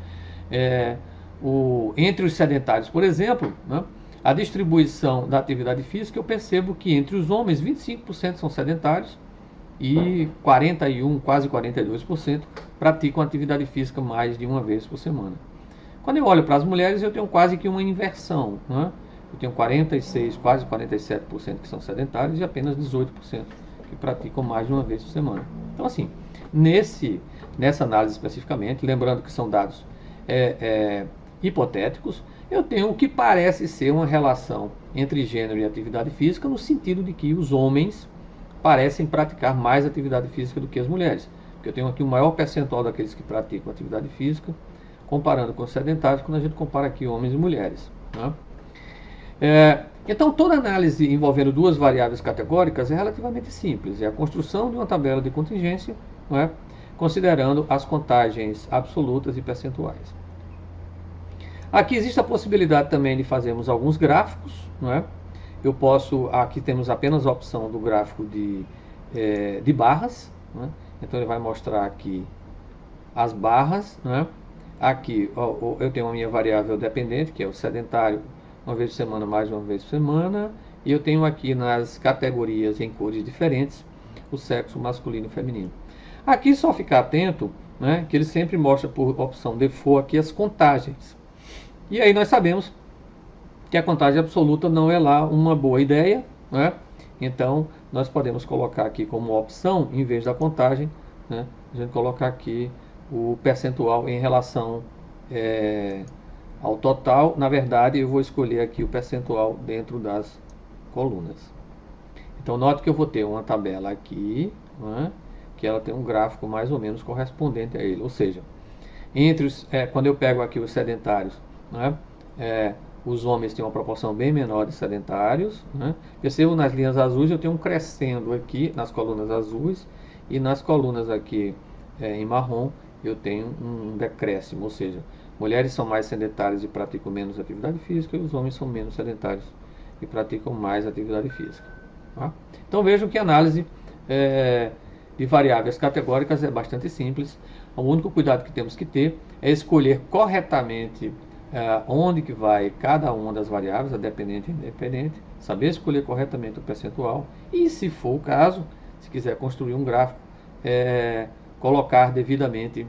Entre os sedentários, por exemplo, né? A distribuição da atividade física, eu percebo que entre os homens 25% são sedentários e 41, quase 42% praticam atividade física mais de uma vez por semana. Quando eu olho para as mulheres, eu tenho quase que uma inversão, né? Eu tenho 46, quase 47% que são sedentários e apenas 18% que praticam mais de uma vez por semana. Então, assim, nessa análise especificamente, lembrando que são dados hipotéticos, eu tenho o que parece ser uma relação entre gênero e atividade física, no sentido de que os homens parecem praticar mais atividade física do que as mulheres. Porque eu tenho aqui o maior percentual daqueles que praticam atividade física, comparando com os sedentários, quando a gente compara aqui homens e mulheres, né? Então, toda análise envolvendo duas variáveis categóricas é relativamente simples. É a construção de uma tabela de contingência, não é? Considerando as contagens absolutas e percentuais. Aqui existe a possibilidade também de fazermos alguns gráficos, não é? Aqui temos apenas a opção do gráfico de barras, né? Então ele vai mostrar aqui as barras, né? Aqui eu tenho a minha variável dependente, que é o sedentário, uma vez por semana, mais uma vez por semana, e eu tenho aqui nas categorias em cores diferentes o sexo masculino e feminino. Aqui só ficar atento, né, que ele sempre mostra por opção default aqui as contagens. E aí nós sabemos que a contagem absoluta não é lá uma boa ideia, né? Então nós podemos colocar aqui como opção, em vez da contagem, né, a gente colocar aqui o percentual em relação ao total. Na verdade, eu vou escolher aqui o percentual dentro das colunas. Então note que eu vou ter uma tabela aqui, né, que ela tem um gráfico mais ou menos correspondente a ele. Ou seja, quando eu pego aqui os sedentários, né, os homens têm uma proporção bem menor de sedentários, né? Percebo nas linhas azuis eu tenho um crescendo aqui nas colunas azuis, e nas colunas aqui em marrom eu tenho um decréscimo, ou seja, mulheres são mais sedentárias e praticam menos atividade física, e os homens são menos sedentários e praticam mais atividade física, tá? Então vejam que a análise de variáveis categóricas é bastante simples. O único cuidado que temos que ter é escolher corretamente onde que vai cada uma das variáveis, a dependente e independente, saber escolher corretamente o percentual e, se for o caso, se quiser construir um gráfico, colocar devidamente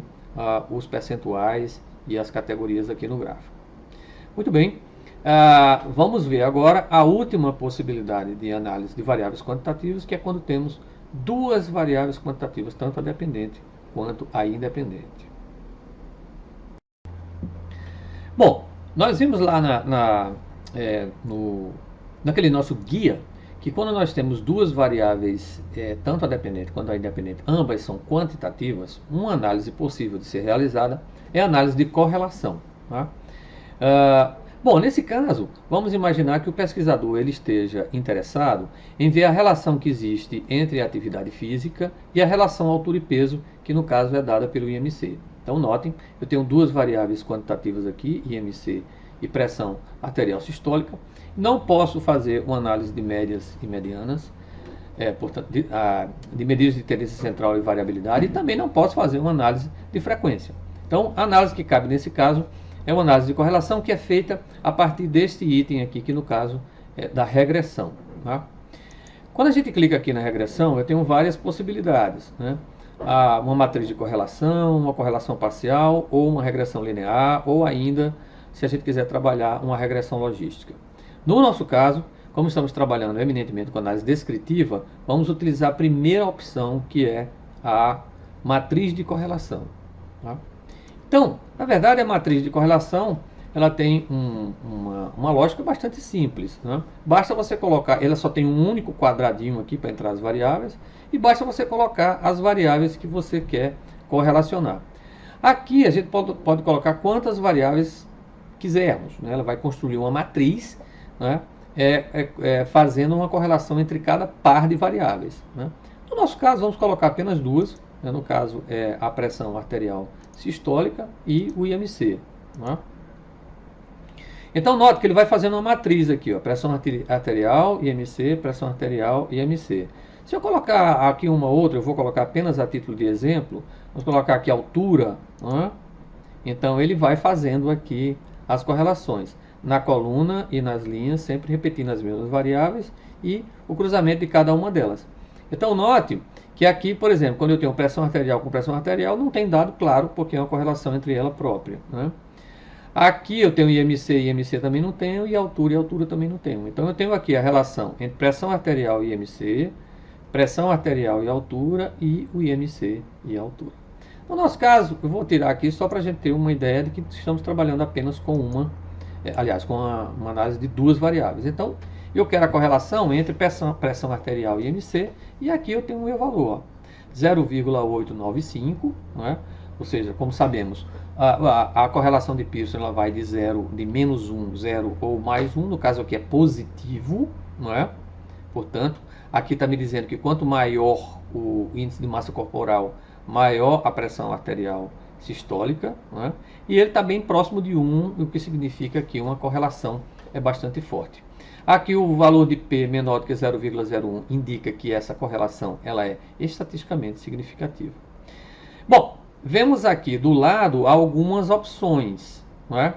os percentuais e as categorias aqui no gráfico. Muito bem, vamos ver agora a última possibilidade de análise de variáveis quantitativas, que é quando temos duas variáveis quantitativas, tanto a dependente quanto a independente. Bom, nós vimos lá naquele nosso guia que quando nós temos duas variáveis, tanto a dependente quanto a independente, ambas são quantitativas, uma análise possível de ser realizada é a análise de correlação, tá? Bom, nesse caso, vamos imaginar que o pesquisador ele esteja interessado em ver a relação que existe entre a atividade física e a relação altura e peso, que no caso é dada pelo IMC. Então notem, eu tenho duas variáveis quantitativas aqui, IMC e pressão arterial sistólica. Não posso fazer uma análise de médias e medianas, portanto, de medidas de tendência central e variabilidade, e também não posso fazer uma análise de frequência. Então a análise que cabe nesse caso é uma análise de correlação que é feita a partir deste item aqui, que no caso é da regressão, tá? Quando a gente clica aqui na regressão, eu tenho várias possibilidades, né? Uma matriz de correlação, uma correlação parcial, ou uma regressão linear, ou ainda, se a gente quiser trabalhar, uma regressão logística. No nosso caso, como estamos trabalhando eminentemente com análise descritiva, vamos utilizar a primeira opção, que é a matriz de correlação, tá? Então, na verdade, a matriz de correlação ela tem uma lógica bastante simples, né? Basta você colocar, ela só tem um único quadradinho aqui para entrar as variáveis, e basta você colocar as variáveis que você quer correlacionar. Aqui a gente pode colocar quantas variáveis quisermos, né? Ela vai construir uma matriz, né? Fazendo uma correlação entre cada par de variáveis, né? No nosso caso, vamos colocar apenas duas, né? No caso, é a pressão arterial sistólica e o IMC, né? Então, note que ele vai fazendo uma matriz aqui, ó, pressão arterial, IMC, pressão arterial, IMC. Se eu colocar aqui uma outra, eu vou colocar apenas a título de exemplo, vamos colocar aqui altura, né? Então ele vai fazendo aqui as correlações na coluna e nas linhas, sempre repetindo as mesmas variáveis e o cruzamento de cada uma delas. Então note que aqui, por exemplo, quando eu tenho pressão arterial com pressão arterial, não tem dado claro, porque é uma correlação entre ela própria, né? Aqui eu tenho IMC e IMC também não tenho, e altura também não tenho. Então eu tenho aqui a relação entre pressão arterial e IMC, pressão arterial e altura, e o IMC e a altura. No nosso caso, eu vou tirar aqui só para a gente ter uma ideia de que estamos trabalhando apenas com uma análise de duas variáveis. Então, eu quero a correlação entre pressão arterial e IMC, e aqui eu tenho o meu valor, 0,895, né? Ou seja, como sabemos, a correlação de Pearson ela vai de menos 1, 0 ou mais 1, no caso aqui é positivo, não é? Portanto, aqui está me dizendo que quanto maior o índice de massa corporal, maior a pressão arterial sistólica, não é? E ele está bem próximo de 1, o que significa que uma correlação é bastante forte. Aqui o valor de P menor do que 0,01 indica que essa correlação ela é estatisticamente significativa. Bom, vemos aqui do lado algumas opções, não é?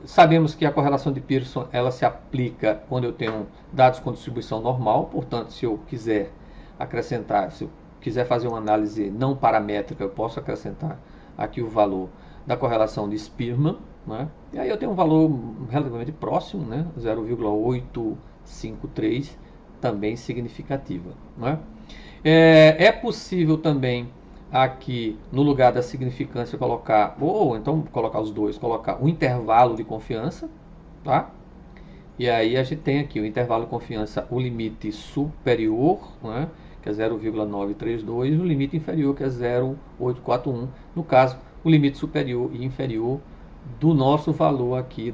Sabemos que a correlação de Pearson ela se aplica quando eu tenho dados com distribuição normal, portanto, se eu quiser acrescentar, se eu quiser fazer uma análise não paramétrica, eu posso acrescentar aqui o valor da correlação de Spearman, né? E aí eu tenho um valor relativamente próximo, né? 0,853, também significativa, né? É possível também aqui no lugar da significância colocar, ou então colocar os dois, colocar um intervalo de confiança, tá? E aí a gente tem aqui o intervalo de confiança, o limite superior, né, que é 0,932, e o limite inferior, que é 0,841. No caso, o limite superior e inferior do nosso valor aqui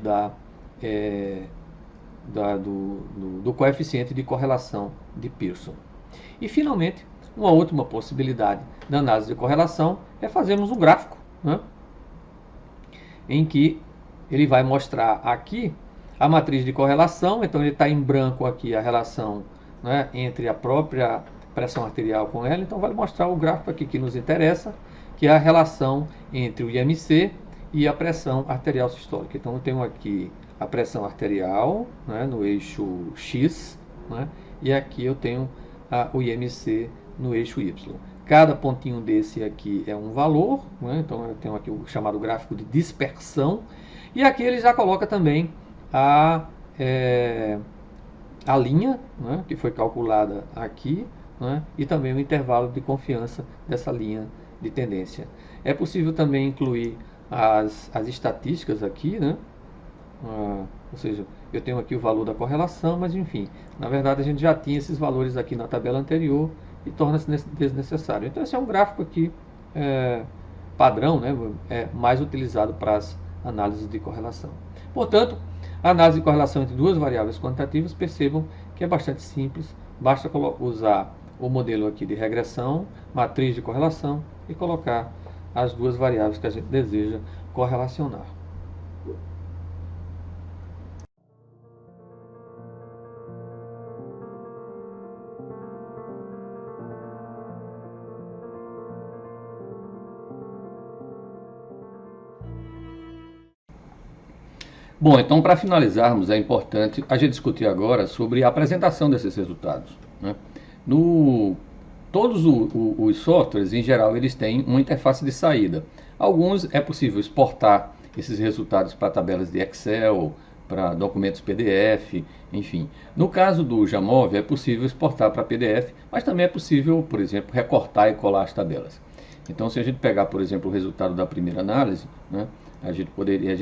do coeficiente de correlação de Pearson. E finalmente, uma última possibilidade da análise de correlação é fazermos um gráfico, né, em que ele vai mostrar aqui a matriz de correlação. Então ele está em branco aqui a relação, né, entre a própria pressão arterial com ela. Então vai mostrar o gráfico aqui que nos interessa, que é a relação entre o IMC e a pressão arterial sistólica. Então eu tenho aqui a pressão arterial, né, no eixo X, né, e aqui eu tenho o IMC no eixo Y. Cada pontinho desse aqui é um valor, né? Então eu tenho aqui o chamado gráfico de dispersão, e aqui ele já coloca também a linha, né, que foi calculada aqui, né, e também o intervalo de confiança dessa linha de tendência. É possível também incluir as estatísticas aqui, né? Ou seja, eu tenho aqui o valor da correlação, mas enfim, na verdade a gente já tinha esses valores aqui na tabela anterior e torna-se desnecessário. Então esse é um gráfico aqui padrão, né, mais utilizado para as análises de correlação. Portanto, a análise de correlação entre duas variáveis quantitativas, percebam que é bastante simples, basta usar o modelo aqui de regressão, matriz de correlação e colocar as duas variáveis que a gente deseja correlacionar. Bom, então para finalizarmos é importante a gente discutir agora sobre a apresentação desses resultados, né? Todos os softwares, em geral, eles têm uma interface de saída. Alguns é possível exportar esses resultados para tabelas de Excel, para documentos PDF, enfim. No caso do Jamov, é possível exportar para PDF, mas também é possível, por exemplo, recortar e colar as tabelas. Então, se a gente pegar, por exemplo, o resultado da primeira análise, né, a gente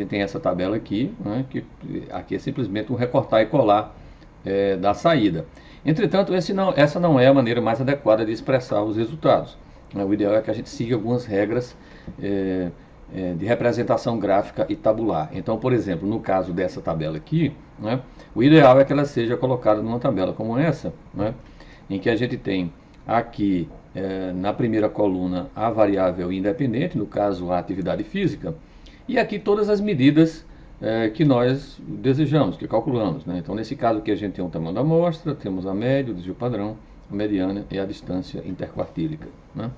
tem essa tabela aqui, né, que aqui é simplesmente um recortar e colar da saída. Entretanto, essa não é a maneira mais adequada de expressar os resultados. O ideal é que a gente siga algumas regras de representação gráfica e tabular. Então, por exemplo, no caso dessa tabela aqui, né, o ideal é que ela seja colocada numa tabela como essa, né, em que a gente tem aqui na primeira coluna a variável independente, no caso a atividade física, e aqui todas as medidas que nós desejamos, que calculamos, né? Então, nesse caso aqui, a gente tem o tamanho da amostra, temos a média, o desvio padrão, a mediana e a distância interquartílica, né?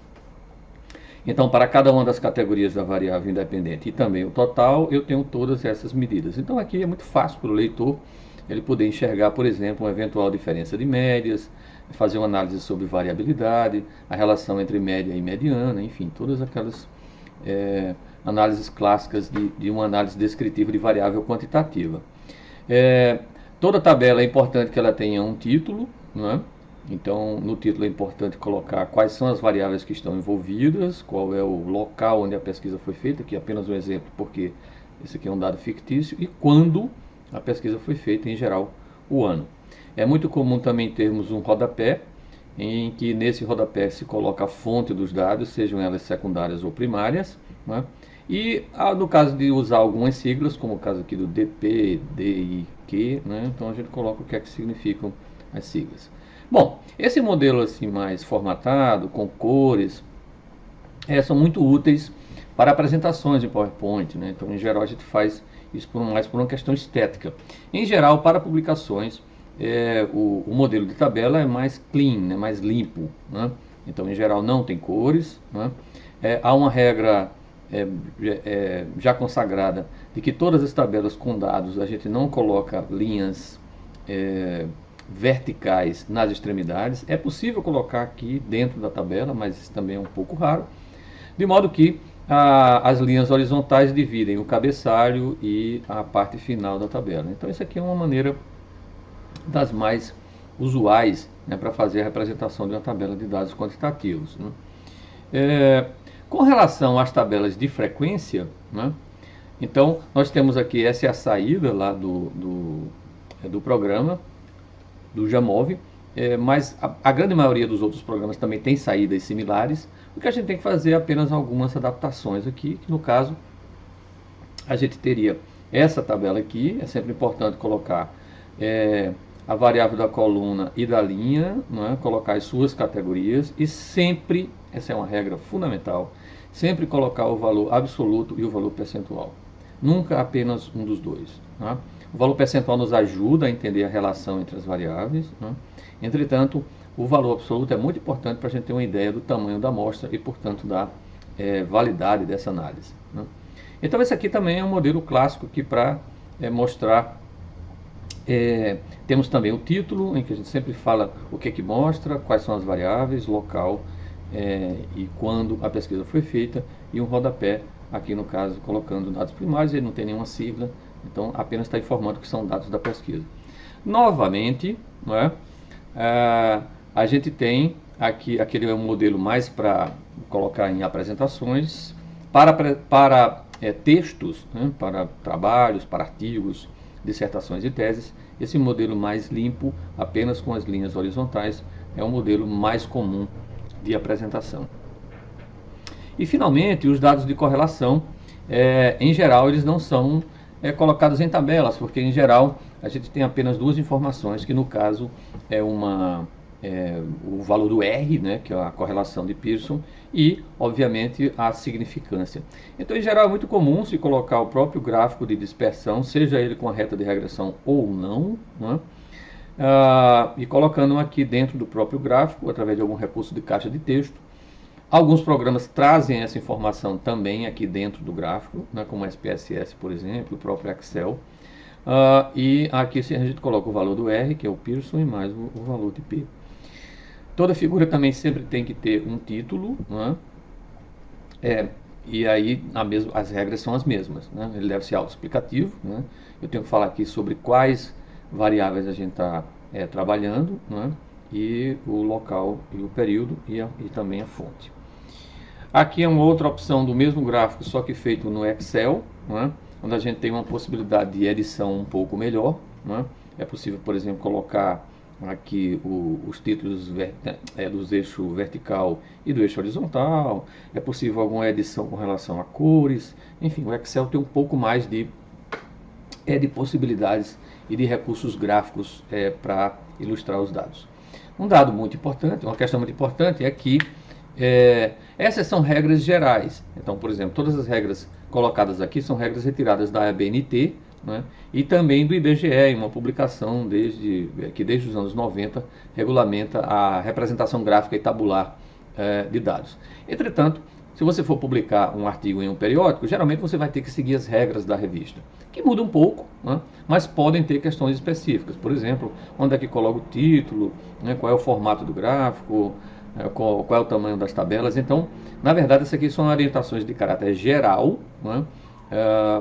Então, para cada uma das categorias da variável independente e também o total, eu tenho todas essas medidas. Então, aqui é muito fácil para o leitor ele poder enxergar, por exemplo, uma eventual diferença de médias, fazer uma análise sobre variabilidade, a relação entre média e mediana, enfim, todas aquelas análises clássicas de uma análise descritiva de variável quantitativa. Toda tabela é importante que ela tenha um título, né? Então, no título é importante colocar quais são as variáveis que estão envolvidas, qual é o local onde a pesquisa foi feita, aqui é apenas um exemplo, porque esse aqui é um dado fictício, e quando a pesquisa foi feita, em geral, o ano. É muito comum também termos um rodapé, em que nesse rodapé se coloca a fonte dos dados, sejam elas secundárias ou primárias, né? E no caso de usar algumas siglas, como o caso aqui do DP, DIQ, né? Então a gente coloca o que é que significam as siglas. Bom, esse modelo assim mais formatado, com cores, são muito úteis para apresentações de PowerPoint, né? Então, em geral, a gente faz isso mais por uma questão estética. Em geral, para publicações, o modelo de tabela é mais clean, né? Mais limpo, né? Então, em geral, não tem cores, né? Há uma regra já consagrada de que todas as tabelas com dados a gente não coloca linhas verticais nas extremidades. É possível colocar aqui dentro da tabela, mas isso também é um pouco raro. De modo que as linhas horizontais dividem o cabeçalho e a parte final da tabela. Então, isso aqui é uma maneira das mais usuais, né, para fazer a representação de uma tabela de dados quantitativos, né? Com relação às tabelas de frequência, né, então nós temos aqui, essa é a saída lá do programa, do Jamov, mas a grande maioria dos outros programas também tem saídas similares. O que a gente tem que fazer é apenas algumas adaptações aqui, que no caso a gente teria essa tabela aqui. É sempre importante colocar a variável da coluna e da linha, né, colocar as suas categorias e sempre, essa é uma regra fundamental, sempre colocar o valor absoluto e o valor percentual. Nunca apenas um dos dois, né? O valor percentual nos ajuda a entender a relação entre as variáveis, né? Entretanto, o valor absoluto é muito importante para a gente ter uma ideia do tamanho da amostra e, portanto, da validade dessa análise, né? Então, esse aqui também é um modelo clássico que para mostrar, temos também o título, em que a gente sempre fala o que é que mostra, quais são as variáveis, local e quando a pesquisa foi feita, e um rodapé, aqui no caso, colocando dados primários. Ele não tem nenhuma sigla, então apenas está informando que são dados da pesquisa. Novamente, não é? A gente tem aqui, aquele é um modelo mais para colocar em apresentações, para textos, né? Para trabalhos, para artigos, dissertações e teses. Esse modelo mais limpo, apenas com as linhas horizontais, é o modelo mais comum de apresentação. E finalmente, os dados de correlação, em geral, eles não são colocados em tabelas, porque em geral a gente tem apenas duas informações, que no caso é o valor do R, né, que é a correlação de Pearson, e obviamente a significância. Então, em geral, é muito comum se colocar o próprio gráfico de dispersão, seja ele com a reta de regressão ou não, né? E colocando aqui dentro do próprio gráfico, através de algum recurso de caixa de texto. Alguns programas trazem essa informação também aqui dentro do gráfico, né, como o SPSS, por exemplo, o próprio Excel. E aqui a gente coloca o valor do R, que é o Pearson, e mais o valor de P. Toda figura também sempre tem que ter um título, né? E aí as regras são as mesmas, né? Ele deve ser autoexplicativo, né? Eu tenho que falar aqui sobre quais variáveis a gente está trabalhando, né? E o local e o período e também a fonte. Aqui é uma outra opção do mesmo gráfico, só que feito no Excel, né? Onde a gente tem uma possibilidade de edição um pouco melhor, né? É possível, por exemplo, colocar aqui os títulos dos eixos vertical e do eixo horizontal. É possível alguma edição com relação a cores. Enfim, o Excel tem um pouco mais de possibilidades e de recursos gráficos para ilustrar os dados. Um dado muito importante, uma questão muito importante é que essas são regras gerais. Então, por exemplo, todas as regras colocadas aqui são regras retiradas da ABNT, né? E também do IBGE, uma publicação que desde os anos 90 regulamenta a representação gráfica e tabular de dados. Entretanto, se você for publicar um artigo em um periódico, geralmente você vai ter que seguir as regras da revista, que mudam um pouco, né? Mas podem ter questões específicas. Por exemplo, onde é que coloca o título, né? Qual é o formato do gráfico, qual é o tamanho das tabelas. Então, na verdade, essas aqui são orientações de caráter geral, né?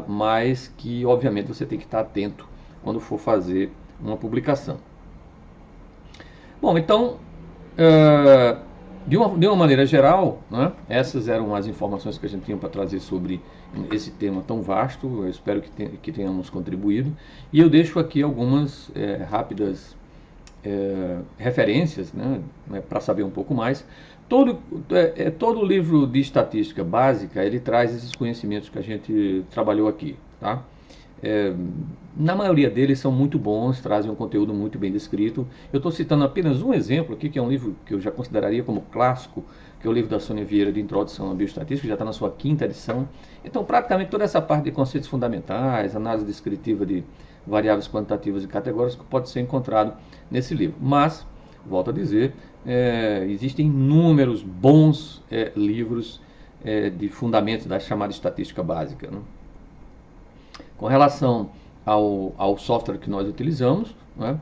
Mas que, obviamente, você tem que estar atento quando for fazer uma publicação. Bom, então, de uma maneira geral, né, essas eram as informações que a gente tinha para trazer sobre esse tema tão vasto. Eu espero que tenhamos contribuído. E eu deixo aqui algumas rápidas referências, né, para saber um pouco mais. Todo livro de estatística básica, ele traz esses conhecimentos que a gente trabalhou aqui, tá? Na maioria deles são muito bons, trazem um conteúdo muito bem descrito. Eu estou citando apenas um exemplo aqui, que é um livro que eu já consideraria como clássico, que é o livro da Sônia Vieira de Introdução à Bioestatística, que já está na sua 5ª edição. Então, praticamente toda essa parte de conceitos fundamentais, análise descritiva de variáveis quantitativas e categóricas, pode ser encontrado nesse livro. Mas, volto a dizer, existem inúmeros bons livros de fundamentos da chamada estatística básica, né? Com relação ao software que nós utilizamos, né,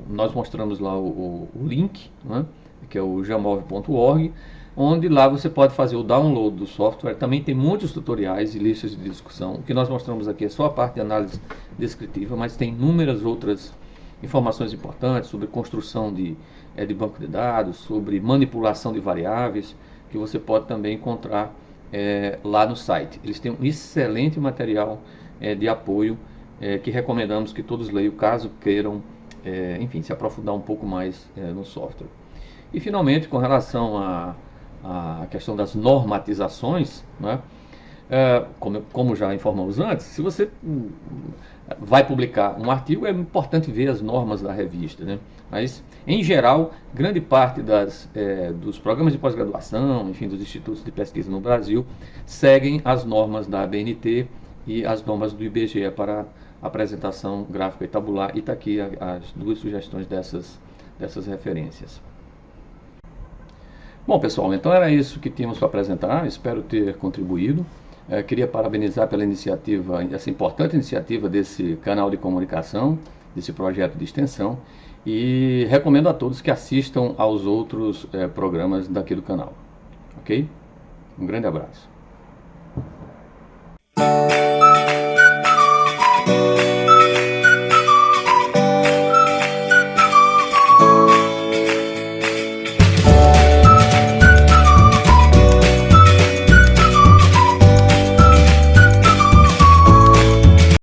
nós mostramos lá o link, né, que é o jamov.org, onde lá você pode fazer o download do software. Também tem muitos tutoriais e listas de discussão. O que nós mostramos aqui é só a parte de análise descritiva, mas tem inúmeras outras informações importantes sobre construção de banco de dados, sobre manipulação de variáveis, que você pode também encontrar lá no site. Eles têm um excelente material de apoio que recomendamos que todos leiam, caso queiram, enfim, se aprofundar um pouco mais no software. E finalmente, com relação à questão das normatizações, né, como já informamos antes, se você vai publicar um artigo, é importante ver as normas da revista, né? Mas, em geral, grande parte dos programas de pós-graduação, enfim, dos institutos de pesquisa no Brasil, seguem as normas da ABNT e as normas do IBGE para apresentação gráfica e tabular. E está aqui as duas sugestões dessas referências. Bom, pessoal, então era isso que tínhamos para apresentar. Espero ter contribuído. Queria parabenizar pela iniciativa, essa importante iniciativa desse canal de comunicação, desse projeto de extensão, e recomendo a todos que assistam aos outros programas daqui do canal. Ok? Um grande abraço.